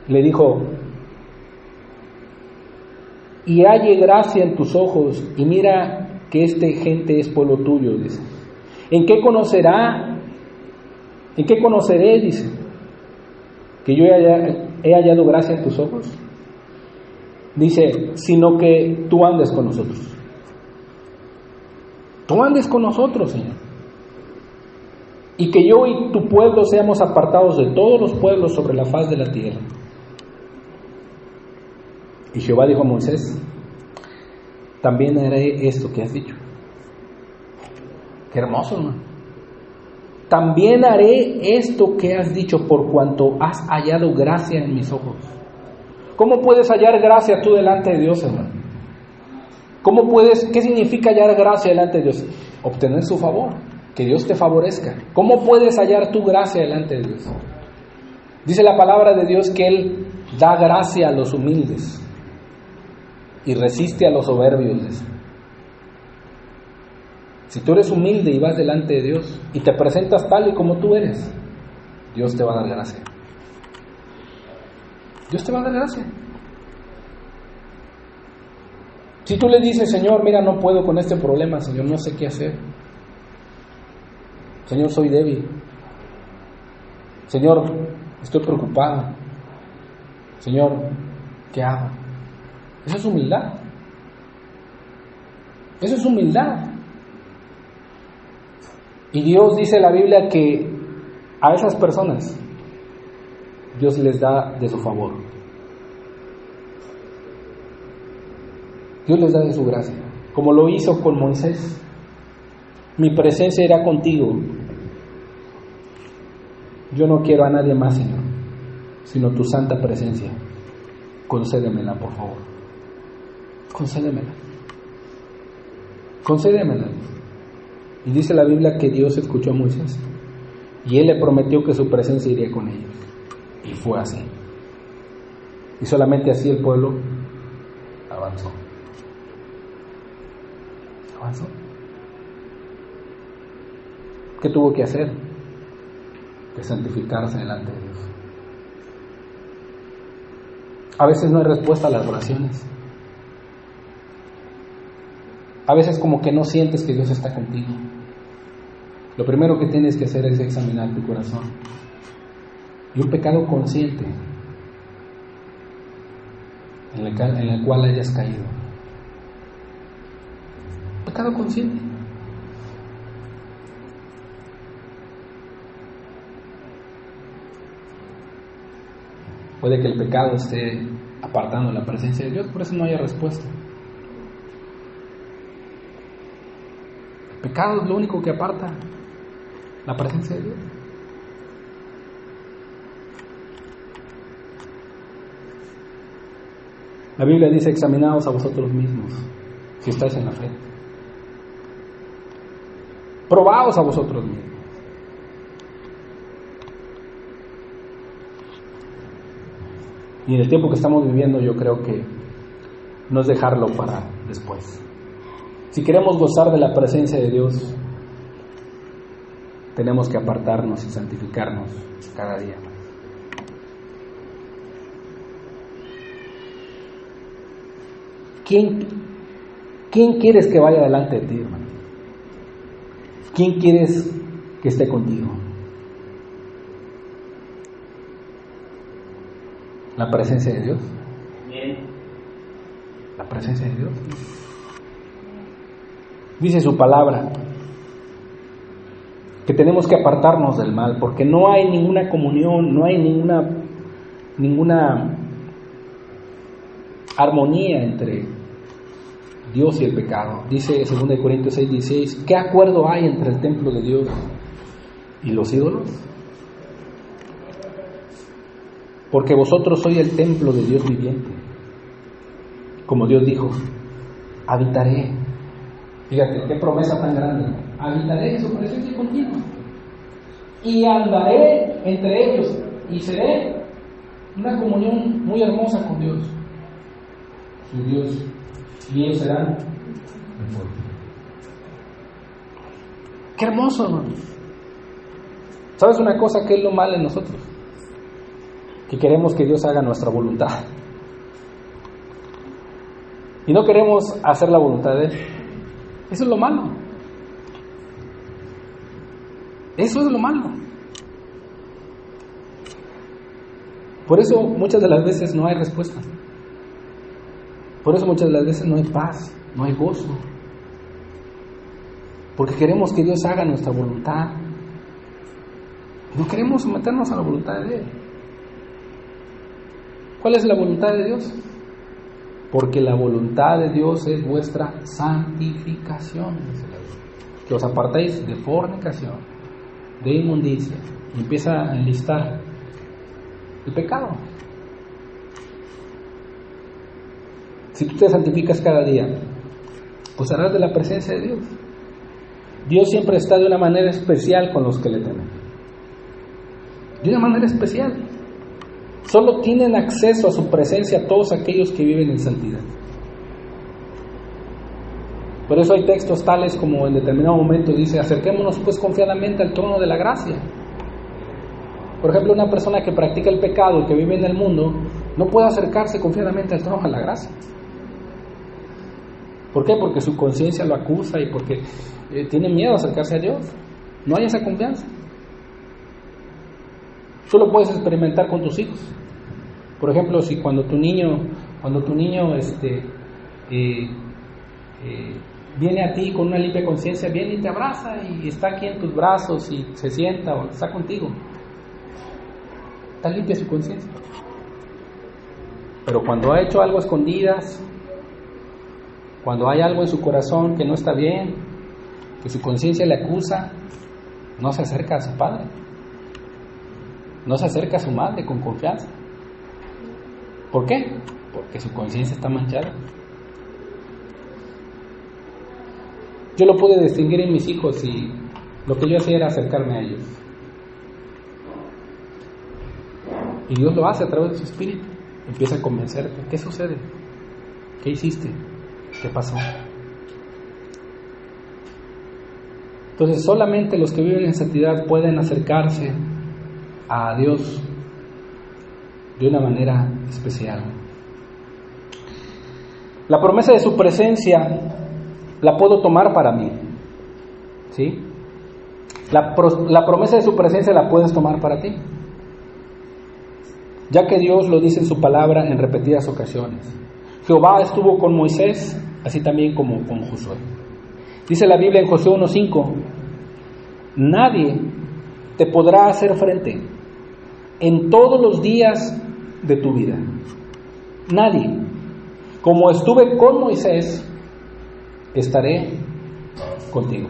Le dijo: y halle gracia en tus ojos, y mira que esta gente es pueblo tuyo, dice. ¿En qué conoceré, dice, que yo he hallado gracia en tus ojos? Dice: sino que tú andes con nosotros. Tú andes con nosotros, Señor. Y que yo y tu pueblo seamos apartados de todos los pueblos sobre la faz de la tierra. Y Jehová dijo a Moisés: también haré esto que has dicho. Qué hermoso, hermano. También haré esto que has dicho, por cuanto has hallado gracia en mis ojos. ¿Cómo puedes hallar gracia tú delante de Dios, hermano? ¿Qué significa hallar gracia delante de Dios? Obtener su favor, que Dios te favorezca. ¿Cómo puedes hallar tu gracia delante de Dios? Dice la palabra de Dios que Él da gracia a los humildes y resiste a los soberbios. Si tú eres humilde y vas delante de Dios y te presentas tal y como tú eres, Dios te va a dar gracia. Dios te va a dar gracia. Si tú le dices: Señor, mira, no puedo con este problema, Señor, no sé qué hacer. Señor, soy débil. Señor, estoy preocupado. Señor, ¿qué hago? Eso es humildad. Eso es humildad. Y Dios, dice la Biblia, que a esas personas Dios les da de su favor. Dios les da de su gracia, como lo hizo con Moisés. Mi presencia irá contigo. Yo no quiero a nadie más, Señor, sino tu santa presencia. Concédemela, por favor. Concédemela. Concédemela. Y dice la Biblia que Dios escuchó a Moisés y Él le prometió que su presencia iría con ellos. Y fue así. Y solamente así el pueblo avanzó. Avanzó. ¿Qué tuvo que hacer? Que santificarse delante de Dios. A veces no hay respuesta a las oraciones. A veces como que no sientes que Dios está contigo. Lo primero que tienes que hacer es examinar tu corazón. Y un pecado consciente en el cual hayas caído. Pecado consciente. Puede que el pecado esté apartando la presencia de Dios, por eso no haya respuesta. El pecado es lo único que aparta la presencia de Dios. La Biblia dice: examinaos a vosotros mismos si estáis en la fe. Probaos a vosotros mismos. Y en el tiempo que estamos viviendo, yo creo que no es dejarlo para después. Si queremos gozar de la presencia de Dios, tenemos que apartarnos y santificarnos cada día más. ¿Quién quieres que vaya delante de ti, hermano? ¿Quién quieres que esté contigo? ¿La presencia de Dios? Bien. ¿La presencia de Dios? Dice su palabra que tenemos que apartarnos del mal, porque no hay ninguna comunión, no hay ninguna armonía entre Dios y el pecado. Dice 2 Corintios 6:16, ¿qué acuerdo hay entre el templo de Dios y los ídolos? Porque vosotros sois el templo de Dios viviente. Como Dios dijo: habitaré. Fíjate, qué promesa tan grande. Habitaré en su presencia contigo. y andaré entre ellos y seré una comunión muy hermosa con Dios, su Dios, y ellos serán mi pueblo. ¡Qué hermoso, hermano! ¿Sabes una cosa que es lo malo en nosotros? Que queremos que Dios haga nuestra voluntad. Y no queremos hacer la voluntad de Él. Eso es lo malo. Eso es lo malo. Por eso muchas de las veces no hay respuesta. Por eso muchas de las veces no hay paz, no hay gozo. Porque queremos que Dios haga nuestra voluntad. No queremos someternos a la voluntad de Él. ¿Cuál es la voluntad de Dios? Porque la voluntad de Dios es vuestra santificación. Que os apartéis de fornicación, de inmundicia. Y empieza a enlistar el pecado. Si tú te santificas cada día, pues harás de la presencia de Dios. Dios siempre está de una manera especial con los que le temen. De una manera especial. Solo tienen acceso a su presencia todos aquellos que viven en santidad. Por eso hay textos tales como en determinado momento dice: acerquémonos pues confiadamente al trono de la gracia. Por ejemplo, una persona que practica el pecado y que vive en el mundo no puede acercarse confiadamente al trono de la gracia. ¿Por qué? Porque su conciencia lo acusa y porque tiene miedo a acercarse a Dios. No hay esa confianza. Tú lo puedes experimentar con tus hijos. Por ejemplo, si cuando tu niño viene a ti con una limpia conciencia, viene y te abraza y está aquí en tus brazos y se sienta o está contigo, está limpia su conciencia. Pero cuando ha hecho algo a escondidas, cuando hay algo en su corazón que no está bien, que su conciencia le acusa, no se acerca a su padre. No se acerca a su madre con confianza. ¿Por qué? Porque su conciencia está manchada. Yo lo pude distinguir en mis hijos y lo que yo hacía era acercarme a ellos. Y Dios lo hace a través de su espíritu. Empieza a convencerte. ¿Qué sucede? ¿Qué hiciste? ¿Qué pasó? Entonces solamente los que viven en santidad pueden acercarse a Dios de una manera especial. La promesa de su presencia la puedo tomar para mí, ¿sí? La promesa de su presencia la puedes tomar para ti, ya que Dios lo dice en su palabra en repetidas ocasiones. Jehová estuvo con Moisés, así también como con Josué. Dice la Biblia en Josué 1:5: nadie te podrá hacer frente en todos los días de tu vida. Nadie. Como estuve con Moisés, estaré contigo.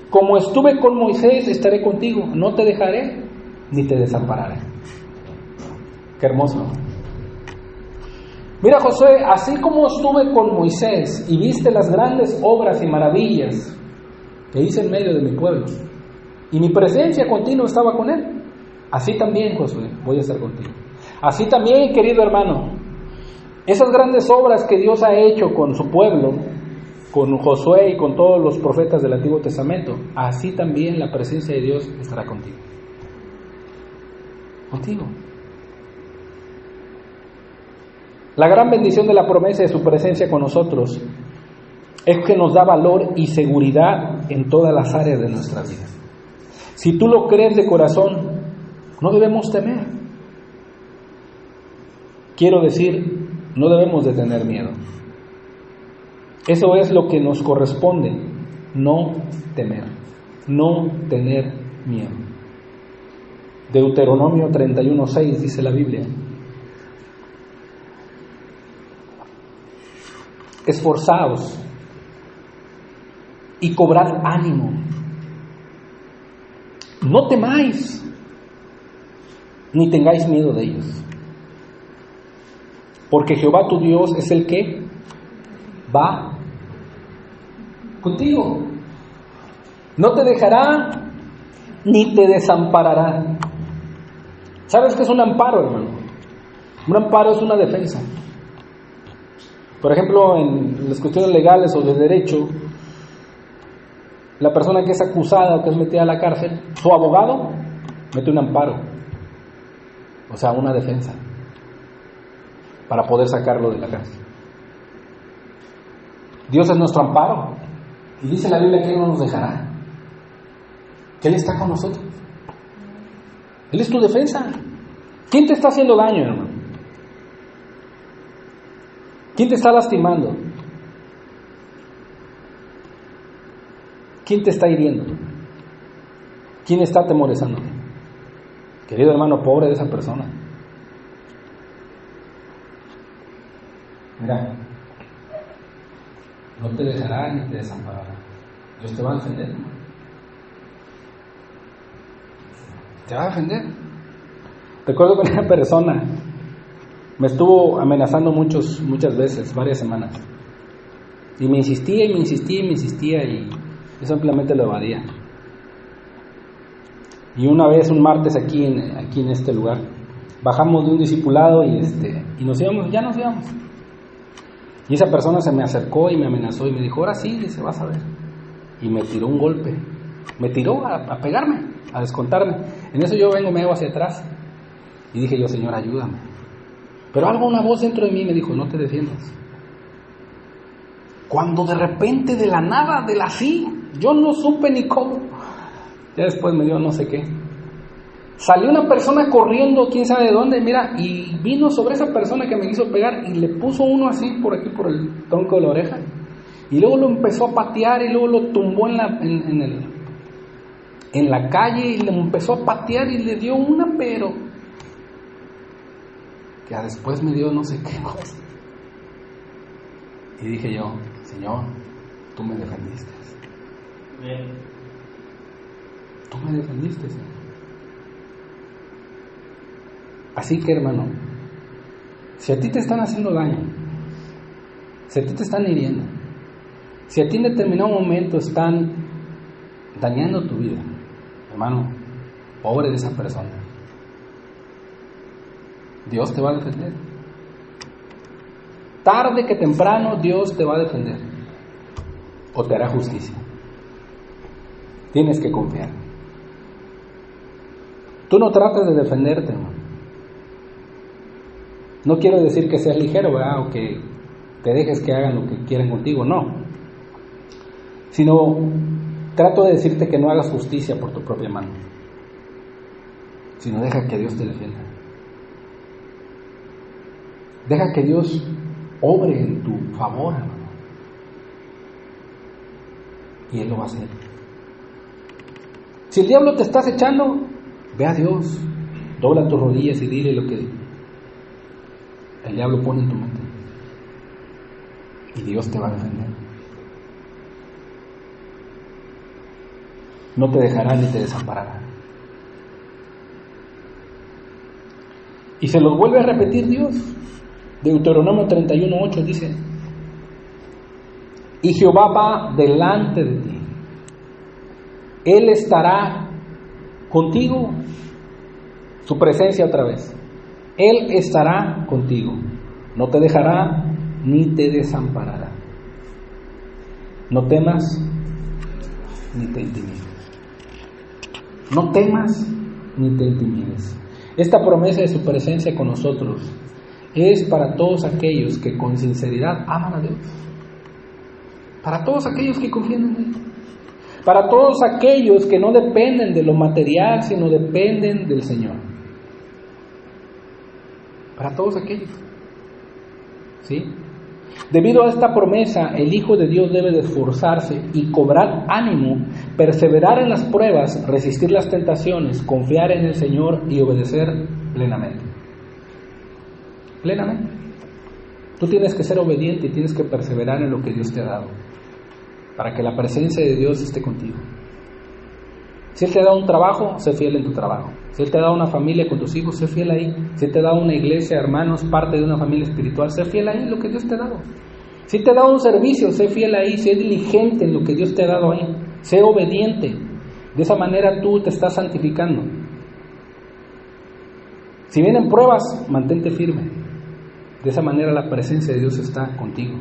Como estuve con Moisés, estaré contigo. No te dejaré ni te desampararé. Qué hermoso. Mira, Josué, así como estuve con Moisés y viste las grandes obras y maravillas que hice en medio de mi pueblo, y mi presencia continua estaba con él, así también, Josué, voy a estar contigo. Así también, querido hermano, esas grandes obras que Dios ha hecho con su pueblo, con Josué y con todos los profetas del Antiguo Testamento, así también la presencia de Dios estará contigo. Contigo. La gran bendición de la promesa de su presencia con nosotros es que nos da valor y seguridad en todas las áreas de nuestra vida. Si tú lo crees de corazón, no debemos temer. Quiero decir, no debemos de tener miedo. Eso es lo que nos corresponde, no temer, no tener miedo. Deuteronomio 31:6 dice la Biblia: esforzaos y cobrad ánimo. No temáis, ni tengáis miedo de ellos. Porque Jehová tu Dios es el que va contigo. No te dejará ni te desamparará. ¿Sabes qué es un amparo, hermano? Un amparo es una defensa. Por ejemplo, en las cuestiones legales o de derecho, la persona que es acusada o que es metida a la cárcel, su abogado mete un amparo, o sea, una defensa, para poder sacarlo de la cárcel. Dios es nuestro amparo, y dice la Biblia que Él no nos dejará, que Él está con nosotros. Él es tu defensa. ¿Quién te está haciendo daño, hermano? ¿Quién te está lastimando? ¿Quién te está hiriendo? ¿Quién está atemorizándote? Querido hermano, pobre de esa persona. Mira, no te dejará ni te desamparará. Dios te va a defender, hermano. Te va a defender. Recuerdo que una persona me estuvo amenazando muchas veces, varias semanas. Y me insistía y yo simplemente lo evadía. Y una vez, un martes aquí en este lugar, bajamos de un discipulado y nos íbamos. Y esa persona se me acercó y me amenazó y me dijo, ahora sí, dice, vas a ver. Y me tiró un golpe. Me tiró a pegarme, a descontarme. En eso yo me hago hacia atrás. Y dije yo, Señor, ayúdame. Pero una voz dentro de mí me dijo, no te defiendas. Cuando de repente, de la nada, de la sí, yo no supe ni cómo. Ya después me dio no sé qué. Salió una persona corriendo, quién sabe de dónde, mira, y vino sobre esa persona que me quiso pegar y le puso uno así por aquí, por el tronco de la oreja. Y luego lo empezó a patear y luego lo tumbó en la calle y le empezó a patear y le dio una, pero que después me dio no sé qué cosa. Y dije yo, Señor, tú me defendiste. Bien. Tú me defendiste, Señor. Así que, hermano, si a ti te están haciendo daño, si a ti te están hiriendo, si a ti en determinado momento están dañando tu vida, hermano, pobre de esa persona, Dios te va a defender. Tarde que temprano Dios te va a defender o te hará justicia. Tienes que confiar. Tú no trates de defenderte, hermano. No quiero decir que seas ligero, ¿verdad? O que te dejes que hagan lo que quieran contigo, no. Sino trato de decirte que no hagas justicia por tu propia mano, sino deja que Dios te defienda. Deja que Dios obre en tu favor, hermano. Y Él lo va a hacer. Si el diablo te está acechando, ve a Dios, dobla tus rodillas y dile lo que el diablo pone en tu mente. Y Dios te va a defender. No te dejará ni te desamparará. Y se los vuelve a repetir Dios. Deuteronomio 31:8 dice: y Jehová va delante de ti. Él estará contigo. Su presencia otra vez. Él estará contigo. No te dejará ni te desamparará. No temas ni te intimides. No temas ni te intimides. Esta promesa de su presencia con nosotros es para todos aquellos que con sinceridad aman a Dios. Para todos aquellos que confían en Él. Para todos aquellos que no dependen de lo material, sino dependen del Señor. Para todos aquellos. ¿Sí? Debido a esta promesa, el Hijo de Dios debe de esforzarse y cobrar ánimo, perseverar en las pruebas, resistir las tentaciones, confiar en el Señor y obedecer plenamente. Plenamente. Tú tienes que ser obediente y tienes que perseverar en lo que Dios te ha dado, para que la presencia de Dios esté contigo. Si Él te da un trabajo, sé fiel en tu trabajo. Si Él te da una familia con tus hijos, sé fiel ahí. Si Él te da una iglesia, hermanos, parte de una familia espiritual, sé fiel ahí en lo que Dios te ha dado. Si Él te da un servicio, sé fiel ahí. Sé diligente en lo que Dios te ha dado ahí. Sé obediente. De esa manera tú te estás santificando. Si vienen pruebas, mantente firme. De esa manera la presencia de Dios está contigo.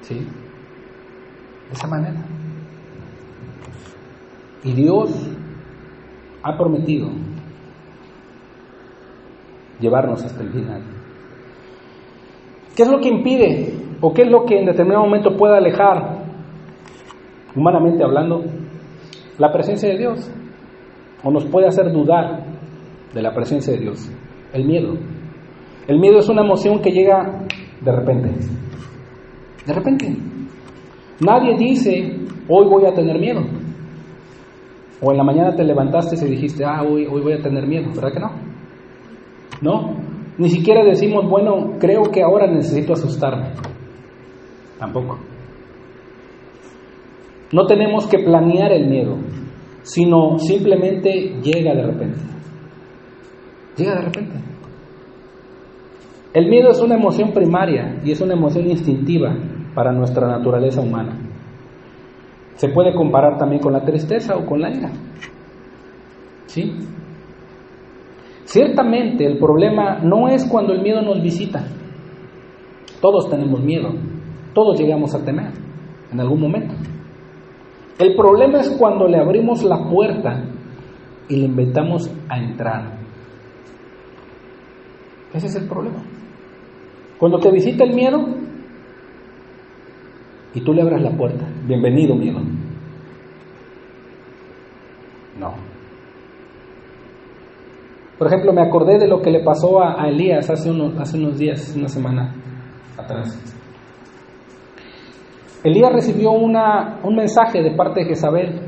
¿Sí? De esa manera. Y Dios ha prometido llevarnos hasta el final. ¿Qué es lo que impide o qué es lo que en determinado momento puede alejar, humanamente hablando, la presencia de Dios? O nos puede hacer dudar de la presencia de Dios. El miedo. El miedo es una emoción que llega de repente. De repente. Nadie dice, hoy voy a tener miedo. O en la mañana te levantaste y dijiste, hoy voy a tener miedo. ¿Verdad que no? No. Ni siquiera decimos, bueno, creo que ahora necesito asustarme. Tampoco. No tenemos que planear el miedo, sino simplemente llega de repente. Llega de repente. El miedo es una emoción primaria y es una emoción instintiva para nuestra naturaleza humana. Se puede comparar también con la tristeza o con la ira. ¿Sí? Ciertamente el problema no es cuando el miedo nos visita. Todos tenemos miedo. Todos llegamos a temer en algún momento. El problema es cuando le abrimos la puerta y le invitamos a entrar. Ese es el problema. Cuando te visita el miedo y tú le abras la puerta. Bienvenido, miedo. No. Por ejemplo, me acordé de lo que le pasó a Elías hace unos días, una semana atrás. Elías recibió un mensaje de parte de Jezabel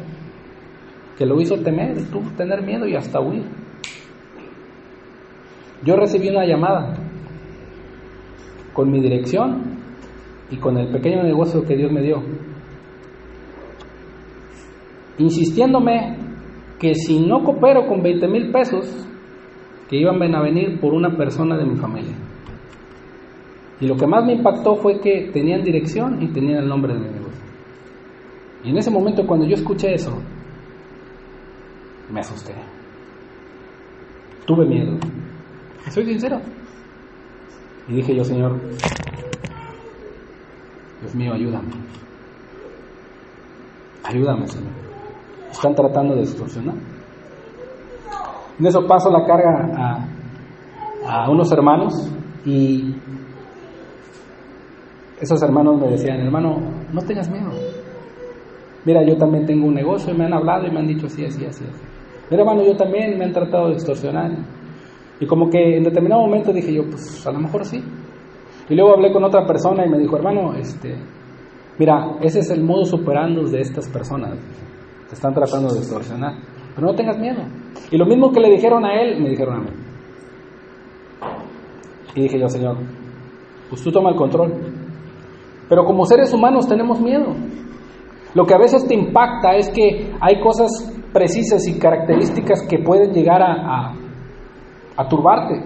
que lo hizo tener miedo y hasta huir. Yo recibí una llamada con mi dirección y con el pequeño negocio que Dios me dio, insistiéndome que si no coopero con 20,000 pesos, que iban a venir por una persona de mi familia. Y lo que más me impactó fue que tenían dirección y tenían el nombre de mi negocio. Y en ese momento, cuando yo escuché eso, me asusté. Tuve miedo. Soy sincero. Y dije yo, Señor, Dios mío, ayúdame. Ayúdame, Señor. Están tratando de extorsionar. En eso paso la carga a unos hermanos y esos hermanos me decían, hermano, no tengas miedo. Mira, yo también tengo un negocio y me han hablado y me han dicho así. Mira, hermano, yo también me han tratado de extorsionar. Y como que en determinado momento dije yo, pues a lo mejor sí. Y luego hablé con otra persona y me dijo, hermano, mira, ese es el modus operandi de estas personas. Te están tratando de extorsionar. Pero no tengas miedo. Y lo mismo que le dijeron a él, me dijeron a mí. Y dije yo, Señor, pues tú toma el control. Pero como seres humanos tenemos miedo. Lo que a veces te impacta es que hay cosas precisas y características que pueden llegar a turbarte.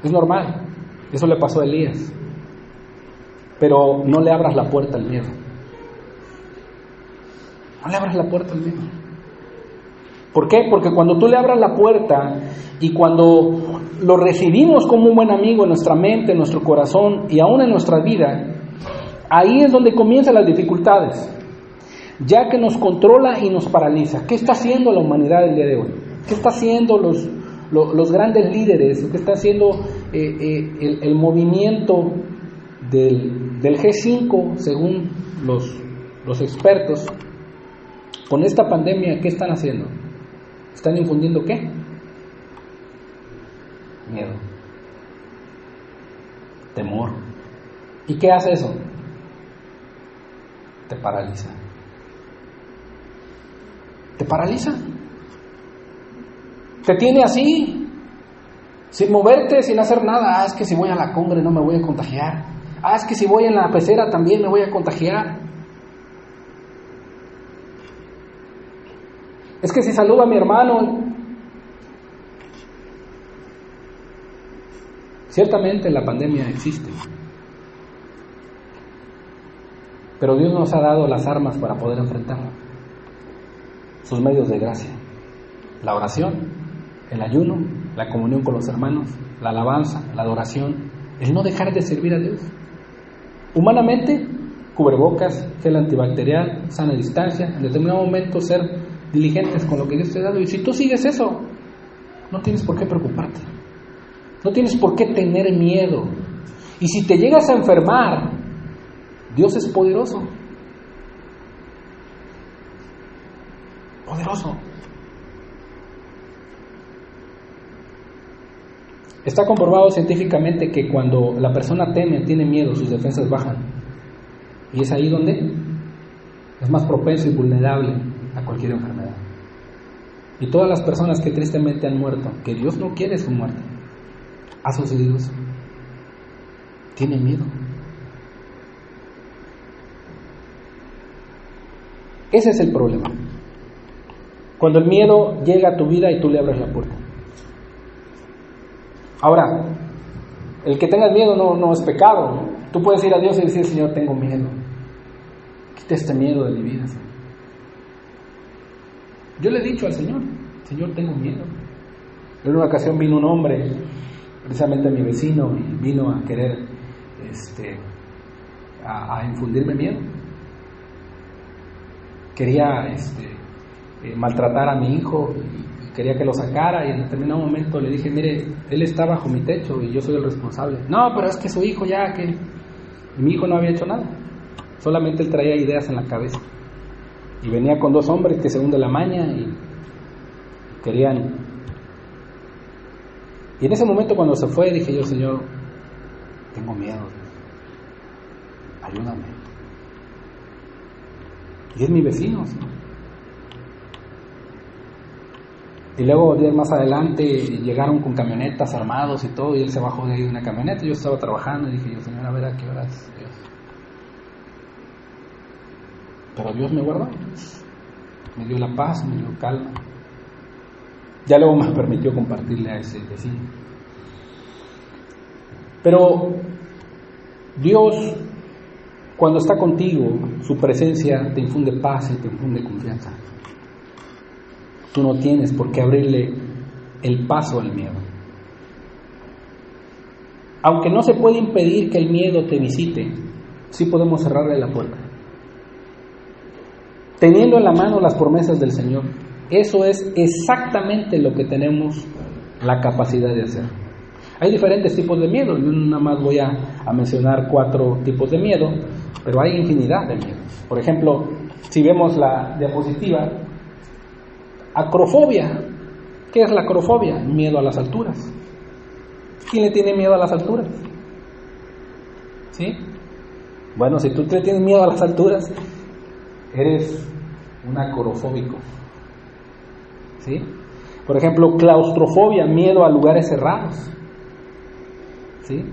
Es normal. Eso le pasó a Elías. Pero no le abras la puerta al miedo. No le abras la puerta al miedo. ¿Por qué? Porque cuando tú le abras la puerta y cuando lo recibimos como un buen amigo en nuestra mente, en nuestro corazón y aún en nuestra vida, ahí es donde comienzan las dificultades, ya que nos controla y nos paraliza. ¿Qué está haciendo la humanidad el día de hoy? ¿Qué está haciendo los grandes líderes? ¿Qué está haciendo el movimiento del G5 según los expertos? Con esta pandemia, ¿qué están haciendo? ¿Están infundiendo qué? Miedo. Temor. ¿Y qué hace eso? Te paraliza. Te paraliza. Te tiene así, sin moverte, sin hacer nada. Es que si voy a la cumbre no me voy a contagiar. Es que si voy en la pecera también me voy a contagiar. Es que si saludo a mi hermano. Ciertamente la pandemia existe. Pero Dios nos ha dado las armas para poder enfrentarlo. Sus medios de gracia: la oración, el ayuno, la comunión con los hermanos, la alabanza, la adoración, el no dejar de servir a Dios. Humanamente, cubrebocas, gel antibacterial, sana distancia, en determinado momento ser diligentes con lo que Dios te ha dado. Y si tú sigues eso, no tienes por qué preocuparte, no tienes por qué tener miedo. Y si te llegas a enfermar, Dios es poderoso. Poderoso. Está comprobado científicamente que cuando la persona teme, tiene miedo, sus defensas bajan. Y es ahí donde es más propenso y vulnerable a cualquier enfermedad. Y todas las personas que tristemente han muerto, que Dios no quiere su muerte, ha sucedido eso. Tienen miedo. Ese es el problema. Cuando el miedo llega a tu vida y tú le abres la puerta. Ahora, el que tengas miedo no es pecado. Tú puedes ir a Dios y decir: Señor, tengo miedo. Quita este miedo de mi vida, Señor. Yo le he dicho al Señor: Señor, tengo miedo. En una ocasión vino un hombre, precisamente mi vecino, y vino a querer a infundirme miedo. Quería maltratar a mi hijo y quería que lo sacara, y en determinado momento le dije: mire, él está bajo mi techo y yo soy el responsable. No, pero es que su hijo ya que... Y mi hijo no había hecho nada, solamente él traía ideas en la cabeza. Y venía con dos hombres que según de la maña y querían... Y en ese momento cuando se fue dije yo: Señor, tengo miedo, ayúdame. Y es mi vecino, ¿sí? Y luego días más adelante llegaron con camionetas armados y todo, y él se bajó de ahí de una camioneta. Yo estaba trabajando y dije yo: Señor, a ver a qué horas, Dios. Pero Dios me guardó, me dio la paz, me dio calma. Ya luego me permitió compartirle a ese vecino. Pero Dios, cuando está contigo, su presencia te infunde paz y te infunde confianza. Tú no tienes por qué abrirle el paso al miedo. Aunque no se puede impedir que el miedo te visite, sí podemos cerrarle la puerta. Teniendo en la mano las promesas del Señor, eso es exactamente lo que tenemos la capacidad de hacer. Hay diferentes tipos de miedo. Yo nada más voy a mencionar 4 tipos de miedo, pero hay infinidad de miedos. Por ejemplo, si vemos la diapositiva, acrofobia. ¿Qué es la acrofobia? Miedo a las alturas. ¿Quién le tiene miedo a las alturas? ¿Sí? Bueno, si tú le tienes miedo a las alturas, eres un acrofóbico. ¿Sí? Por ejemplo, claustrofobia, miedo a lugares cerrados. ¿Sí?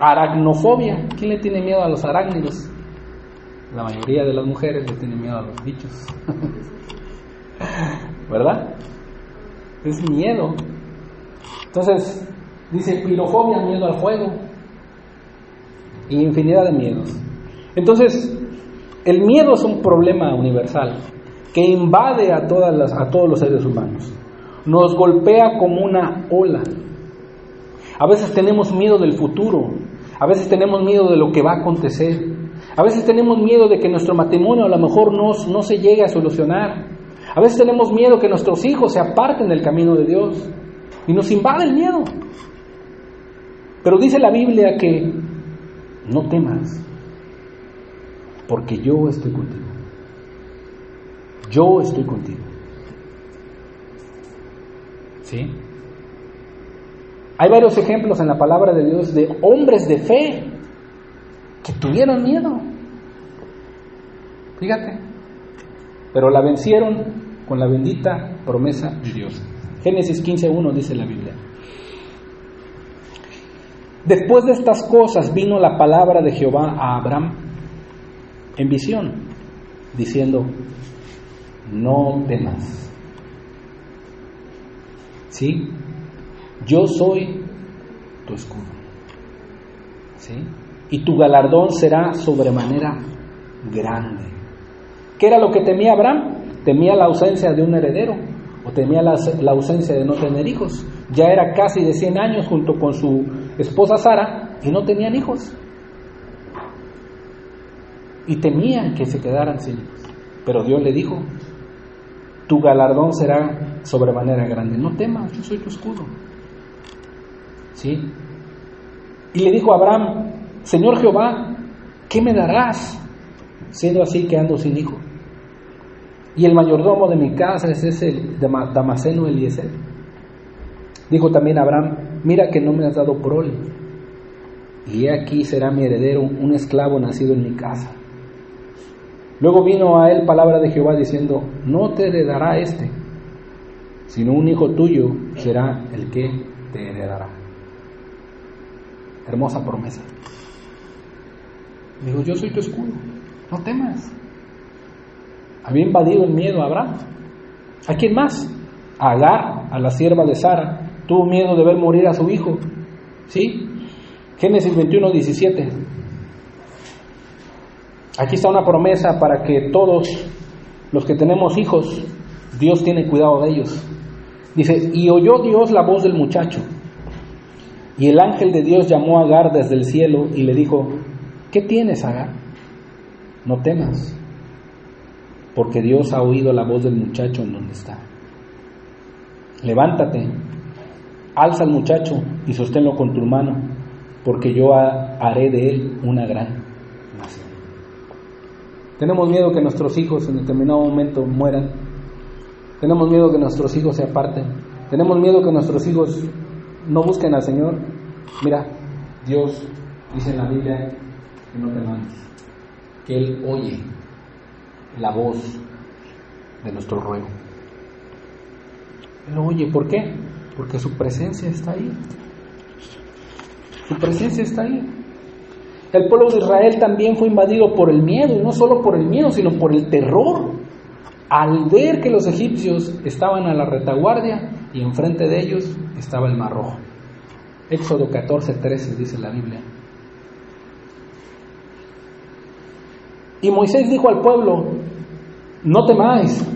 Aracnofobia. ¿Quién le tiene miedo a los arácnidos? La mayoría de las mujeres le tienen miedo a los bichos. ¿Verdad? Es miedo. Entonces, dice pirofobia, miedo al fuego. Y infinidad de miedos. Entonces, el miedo es un problema universal que invade a todos los seres humanos. Nos golpea como una ola. A veces tenemos miedo del futuro. A veces tenemos miedo de lo que va a acontecer. A veces tenemos miedo de que nuestro matrimonio a lo mejor no se llegue a solucionar. A veces tenemos miedo que nuestros hijos se aparten del camino de Dios. Y nos invade el miedo. Pero dice la Biblia que no temas, porque yo estoy contigo. Yo estoy contigo. ¿Sí? Hay varios ejemplos en la palabra de Dios de hombres de fe que tuvieron miedo. Fíjate. Pero la vencieron con la bendita promesa de Dios. Génesis 15:1 dice la Biblia: después de estas cosas vino la palabra de Jehová a Abraham en visión, diciendo: no temas. ¿Sí? Yo soy tu escudo. ¿Sí? y tu galardón será sobremanera grande. ¿Qué era lo que temía Abraham? Temía la ausencia de un heredero, o temía la ausencia de no tener hijos. Ya era casi de 100 años junto con su esposa Sara y no tenían hijos. Y temían que se quedaran sin hijos. Pero Dios le dijo, tu galardón será sobremanera grande. No temas, yo soy tu escudo. ¿Sí? Y le dijo a Abraham, Señor Jehová, ¿qué me darás? Siendo así que ando sin hijo. Y el mayordomo de mi casa es ese Damaseno Eliezer. Dijo también Abraham, mira que no me has dado prole, y he aquí será mi heredero un esclavo nacido en mi casa. Luego vino a él palabra de Jehová diciendo, no te heredará este, sino un hijo tuyo será el que te heredará. Hermosa promesa. Digo, yo soy tu escudo, no temas. Había invadido el miedo a Abraham. ¿A quién más? A Agar, a la sierva de Sara. Tuvo miedo de ver morir a su hijo. ¿Sí? Génesis 21:17. Aquí está una promesa para que todos los que tenemos hijos, Dios tiene cuidado de ellos. Dice, y oyó Dios la voz del muchacho, y el ángel de Dios llamó a Agar desde el cielo y le dijo, ¿qué tienes, Agar? No temas, porque Dios ha oído la voz del muchacho en donde está. Levántate, alza al muchacho y sosténlo con tu mano, porque yo haré de él una gran nación. Tenemos miedo que nuestros hijos en determinado momento mueran. Tenemos miedo que nuestros hijos se aparten. Tenemos miedo que nuestros hijos no busquen al Señor. Mira, Dios dice en la Biblia que no te mandes, que Él oye la voz de nuestro ruego. Él oye, ¿por qué? Porque su presencia está ahí. Su presencia está ahí. El pueblo de Israel también fue invadido por el miedo, y no solo por el miedo, sino por el terror. Al ver que los egipcios estaban a la retaguardia y enfrente de ellos estaba el Mar Rojo. Éxodo 14:13 dice la Biblia. Y Moisés dijo al pueblo, no temáis,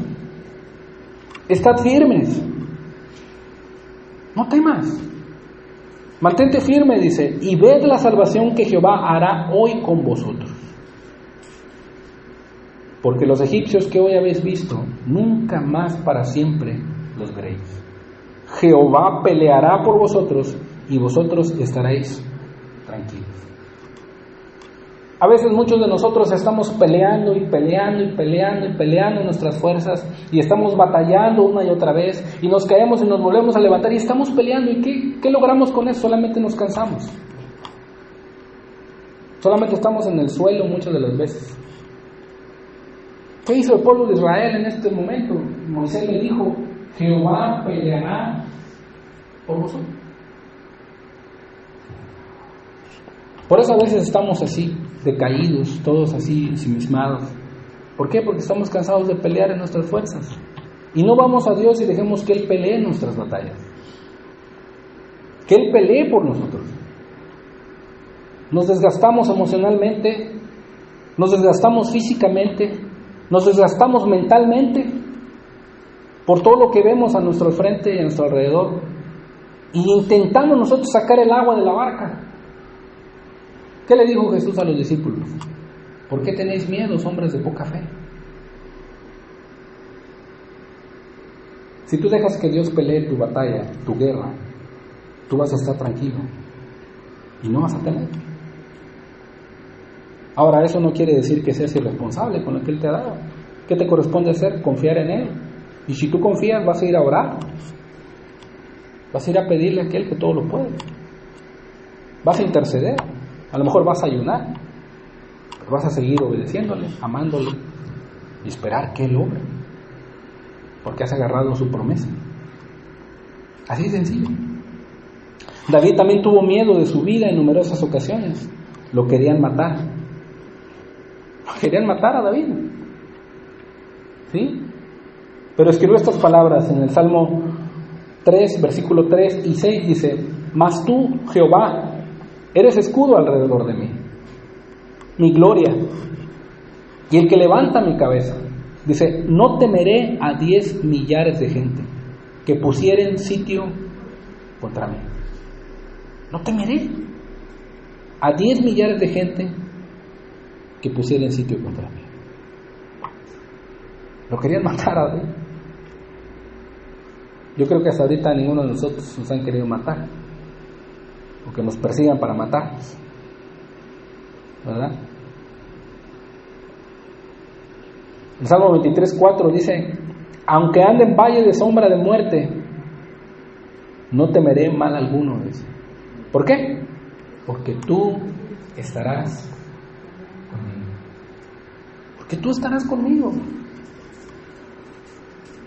estad firmes, no temas, mantente firme, dice, y ved la salvación que Jehová hará hoy con vosotros. Porque los egipcios que hoy habéis visto, nunca más para siempre los veréis. Jehová peleará por vosotros y vosotros estaréis tranquilos. A veces muchos de nosotros estamos peleando y peleando y peleando y peleando nuestras fuerzas y estamos batallando una y otra vez y nos caemos y nos volvemos a levantar y estamos peleando. ¿Y qué logramos con eso? Solamente nos cansamos. Solamente estamos en el suelo muchas de las veces. ¿Qué hizo el pueblo de Israel en este momento? Moisés le dijo, Jehová peleará por vosotros. Por eso a veces estamos así, decaídos, todos así, ensimismados. ¿Por qué? Porque estamos cansados de pelear en nuestras fuerzas. Y no vamos a Dios y dejemos que Él pelee nuestras batallas. Que Él pelee por nosotros. Nos desgastamos emocionalmente, nos desgastamos físicamente, nos desgastamos mentalmente por todo lo que vemos a nuestro frente y a nuestro alrededor. Y intentamos nosotros sacar el agua de la barca. ¿Qué le dijo Jesús a los discípulos? ¿Por qué tenéis miedo, hombres de poca fe? Si tú dejas que Dios pelee tu batalla, tu guerra, tú vas a estar tranquilo y no vas a temer. Ahora, eso no quiere decir que seas irresponsable con lo que Él te ha dado. ¿Qué te corresponde hacer? Confiar en Él. Y si tú confías, vas a ir a orar. Vas a ir a pedirle a aquel que todo lo puede. Vas a interceder. A lo mejor vas a ayunar. Pero vas a seguir obedeciéndole, amándole y esperar que Él obre. Porque has agarrado su promesa. Así de sencillo. David también tuvo miedo de su vida en numerosas ocasiones. Lo querían matar. Querían matar a David. ¿Sí? Pero escribió estas palabras en el Salmo 3, versículo 3 y 6, dice, mas tú, Jehová, eres escudo alrededor de mí, mi gloria y el que levanta mi cabeza. Dice, no temeré a 10 millares de gente que pusieren sitio contra mí. No temeré a 10 millares de gente que pusieren sitio contra mí. Lo querían matar a David. Yo creo que hasta ahorita ninguno de nosotros nos han querido matar, o que nos persigan para matarnos, ¿verdad? El Salmo 23:4 dice, aunque ande en valle de sombra de muerte, no temeré mal alguno. Dice. ¿Por qué? Porque tú estarás conmigo. Porque tú estarás conmigo.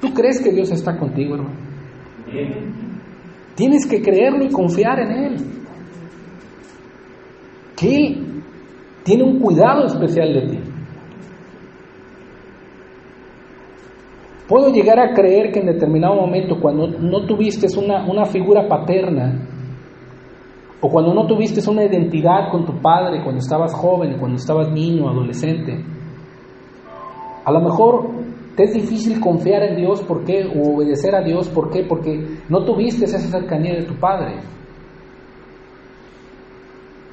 ¿Tú crees que Dios está contigo, hermano? Tienes que creerlo y confiar en Él. Que Él tiene un cuidado especial de ti. Puedo llegar a creer que en determinado momento, cuando no tuviste una figura paterna, o cuando no tuviste una identidad con tu padre, cuando estabas joven, cuando estabas niño, adolescente, a lo mejor te es difícil confiar en Dios, ¿por qué? O obedecer a Dios, ¿por qué? Porque no tuviste esa cercanía de tu padre.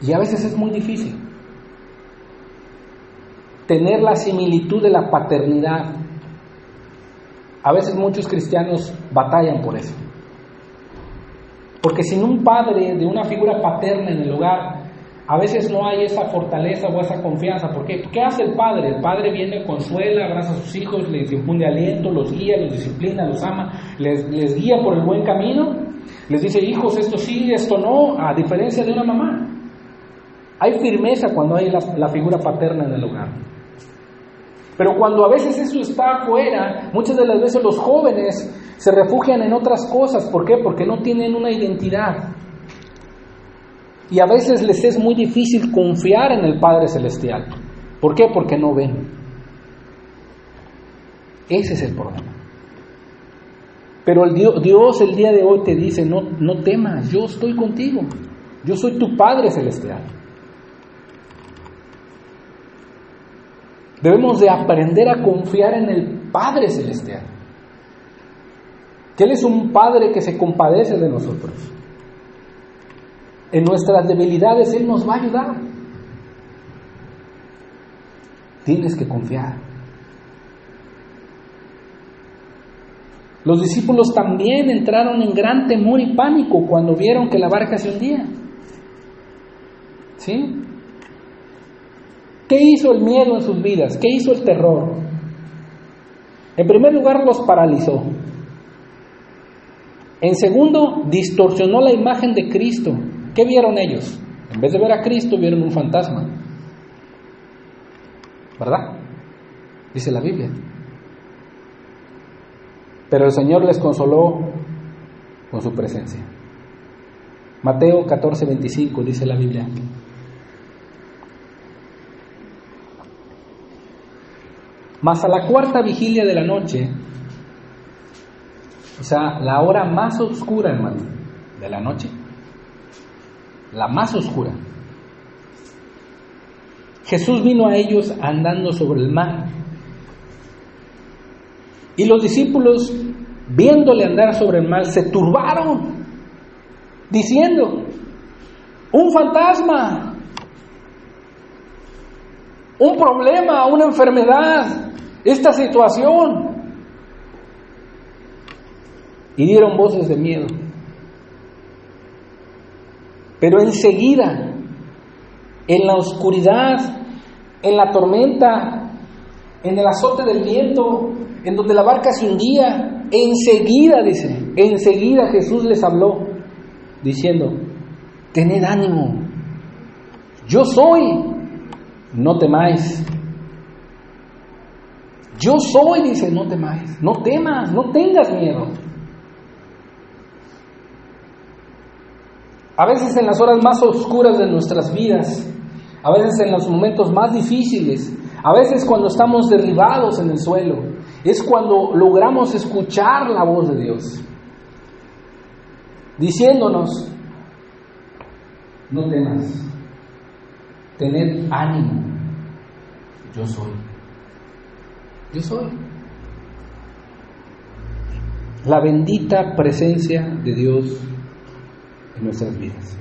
Y a veces es muy difícil tener la similitud de la paternidad. A veces muchos cristianos batallan por eso. Porque sin un padre, de una figura paterna en el hogar, a veces no hay esa fortaleza o esa confianza. ¿Por qué? ¿Qué hace el padre? El padre viene, consuela, abraza a sus hijos, les infunde aliento, los guía, los disciplina, los ama, les guía por el buen camino. Les dice, hijos, esto sí, esto no, a diferencia de una mamá. Hay firmeza cuando hay la figura paterna en el hogar. Pero cuando a veces eso está afuera, muchas de las veces los jóvenes se refugian en otras cosas. ¿Por qué? Porque no tienen una identidad. Y a veces les es muy difícil confiar en el Padre Celestial. ¿Por qué? Porque no ven. Ese es el problema. Pero Dios el día de hoy te dice, no temas, yo estoy contigo. Yo soy tu Padre Celestial. Debemos de aprender a confiar en el Padre Celestial. Que Él es un Padre que se compadece de nosotros. En nuestras debilidades Él nos va a ayudar. Tienes que confiar. Los discípulos también entraron en gran temor y pánico cuando vieron que la barca se hundía. ¿Sí? ¿Qué hizo el miedo en sus vidas? ¿Qué hizo el terror? En primer lugar, los paralizó. En segundo, distorsionó la imagen de Cristo. ¿Qué vieron ellos? En vez de ver a Cristo, vieron un fantasma. ¿Verdad? Dice la Biblia. Pero el Señor les consoló con su presencia. Mateo 14:25 dice la Biblia. Mas a la cuarta vigilia de la noche, o sea, la hora más oscura, hermano, de la noche, la más oscura, Jesús vino a ellos andando sobre el mar. Y los discípulos, viéndole andar sobre el mar, se turbaron, diciendo, un fantasma, un problema, una enfermedad, esta situación. Y dieron voces de miedo. Pero enseguida, en la oscuridad, en la tormenta, en el azote del viento, en donde la barca se hundía, enseguida Jesús les habló, diciendo, tened ánimo, yo soy, no temáis. Yo soy, dice, no temáis, no temas, no tengas miedo. A veces en las horas más oscuras de nuestras vidas, a veces en los momentos más difíciles, a veces cuando estamos derribados en el suelo, es cuando logramos escuchar la voz de Dios, diciéndonos, no temas, tened ánimo. yo soy. Yo soy. La bendita presencia de Dios en nuestras vidas.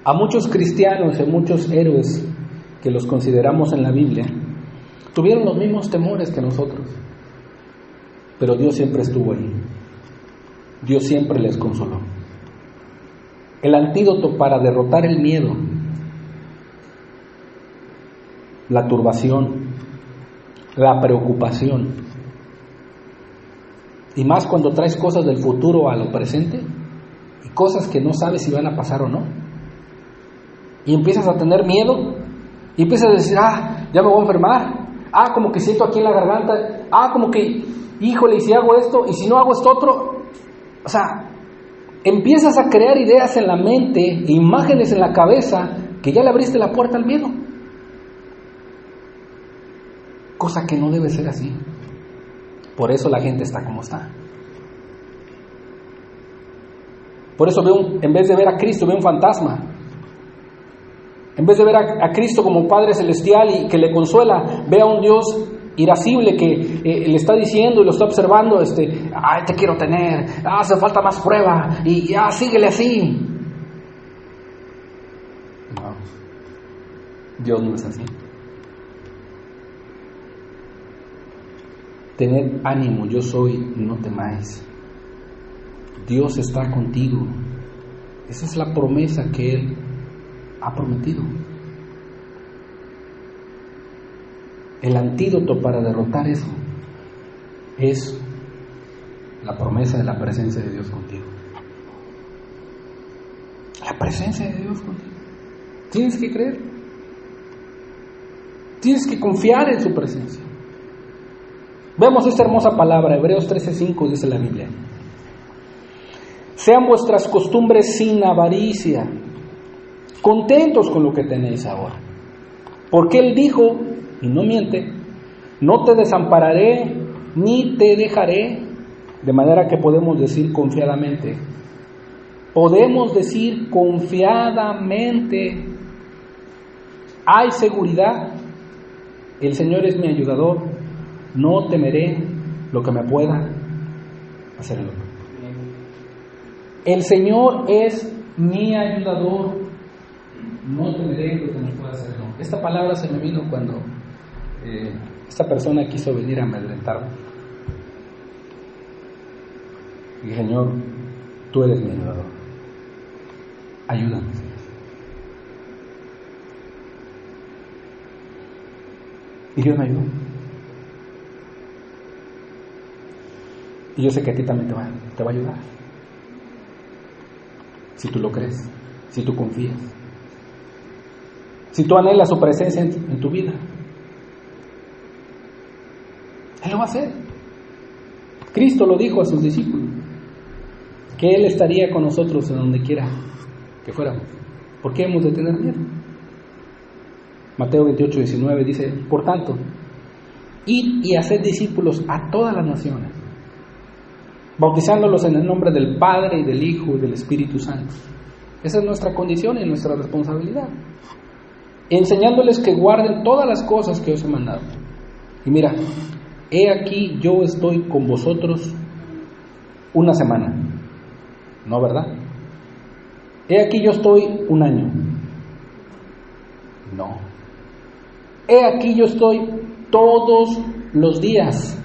A muchos cristianos y a muchos héroes que los consideramos en la Biblia, tuvieron los mismos temores que nosotros, pero Dios siempre estuvo ahí. Dios siempre les consoló. El antídoto para derrotar el miedo, la turbación, la preocupación, y más cuando traes cosas del futuro a lo presente y cosas que no sabes si van a pasar o no, y empiezas a tener miedo y empiezas a decir, ya me voy a enfermar, como que siento aquí en la garganta, como que, híjole, y si hago esto, y si no hago esto otro. O sea, empiezas a crear ideas en la mente, imágenes en la cabeza, que ya le abriste la puerta al miedo. Cosa que no debe ser así. Por eso la gente está como está. Por eso en vez de ver a Cristo, veo un fantasma. En vez de ver a Cristo como Padre Celestial y que le consuela, ve a un Dios irascible que le está diciendo y lo está observando, te quiero tener, hace falta más prueba, y síguele así. No, Dios no es así. Tened ánimo, yo soy, no temáis. Dios está contigo. Esa es la promesa que Él ha prometido. El antídoto para derrotar eso es la promesa de la presencia de Dios contigo. La presencia de Dios contigo. Tienes que creer. Tienes que confiar en su presencia. Vemos esta hermosa palabra, Hebreos 13:5 dice la Biblia. Sean vuestras costumbres sin avaricia, contentos con lo que tenéis ahora. Porque Él dijo, y no miente, no te desampararé ni te dejaré. De manera que podemos decir confiadamente, hay seguridad, el Señor es mi ayudador, no temeré lo que me pueda hacer el otro. El Señor es mi ayudador, no temeré lo que me pueda hacer el otro. Esta palabra se me vino cuando esta persona quiso venir a amedrentarme. Y Señor, tú eres mi ayudador, ayúdame. Y Dios me ayudó. Y yo sé que a ti también te va a ayudar. Si tú lo crees, si tú confías, si tú anhelas su presencia en tu vida, Él lo va a hacer. Cristo lo dijo a sus discípulos, que Él estaría con nosotros en donde quiera que fuéramos. ¿Por qué hemos de tener miedo? Mateo 28:19 dice, por tanto, id y haced discípulos a todas las naciones, bautizándolos en el nombre del Padre y del Hijo y del Espíritu Santo. Esa es nuestra condición y nuestra responsabilidad. Enseñándoles que guarden todas las cosas que os he mandado. Y mira, he aquí yo estoy con vosotros una semana. ¿No, verdad? He aquí yo estoy un año. No. He aquí yo estoy todos los días.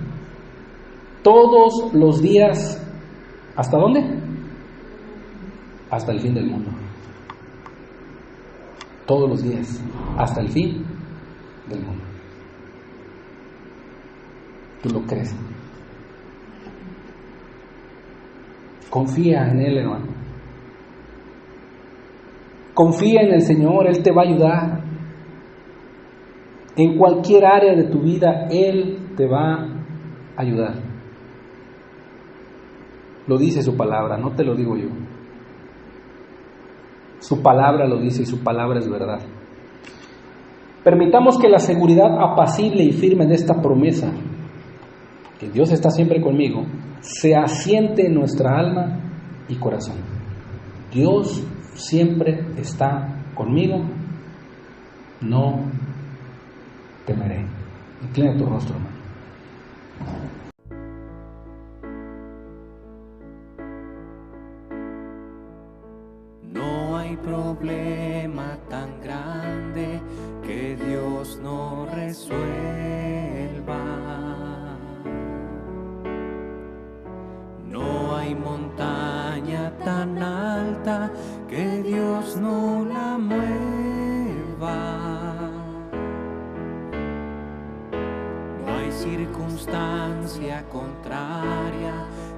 Todos los días. ¿Hasta dónde? Hasta el fin del mundo. Todos los días. Hasta el fin del mundo. ¿Tú lo crees? Confía en Él, hermano. Confía en el Señor, Él te va a ayudar. En cualquier área de tu vida, Él te va a ayudar. Lo dice su palabra, no te lo digo yo. Su palabra lo dice y su palabra es verdad. Permitamos que la seguridad apacible y firme de esta promesa, que Dios está siempre conmigo, se asiente en nuestra alma y corazón. Dios siempre está conmigo, no temeré. Inclina tu rostro, hermano. No hay problema tan grande que Dios no resuelva. No hay montaña tan alta que Dios no la mueva. No hay circunstancia contraria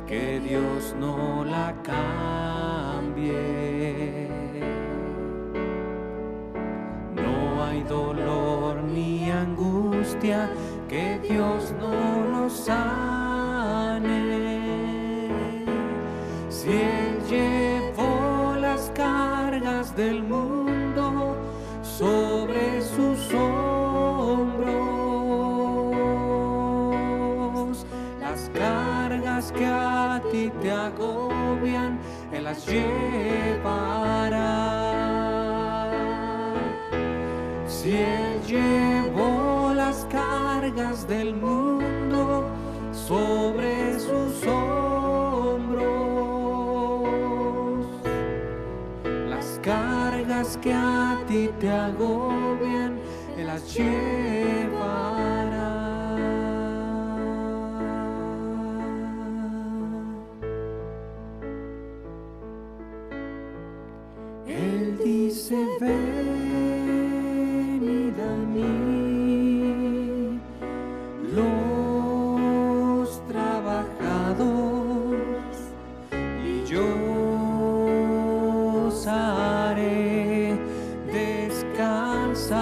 que Dios no la cambie. No hay dolor ni angustia que Dios no lo sane. Si Él llevó las cargas del mundo sobre sus hombros, las cargas que a ti te agobian, Él las llevará. Si Él llevó las cargas del mundo sobre sus hombros, las cargas que a ti te agobian, Él las llevará. Él dice: venid a mí, los trabajados, y yo os haré descansar.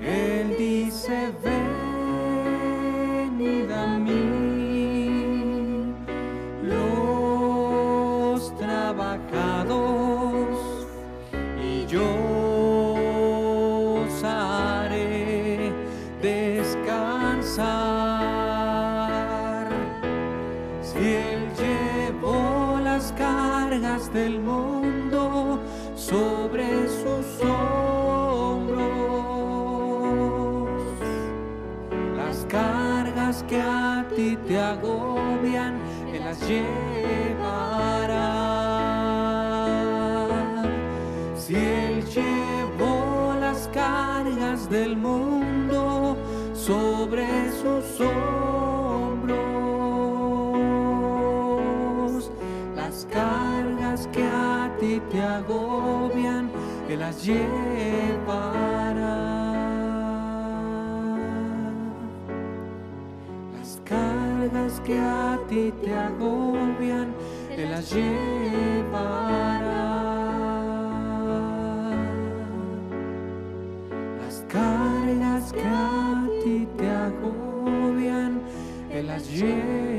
Él dice: venid a mí, los trabajados, y yo os haré descansar. Si Él llevó las cargas del mundo sobre sus hombros, las cargas que a ti te agobian, Él las llevará. Si Él llevó las cargas del mundo sobre sus hombros, las cargas que a ti te agobian, Él las llevará. Las cargas que a ti te agobian, Él las llevará. Las cargas que a ti te agobian, Él las llevará.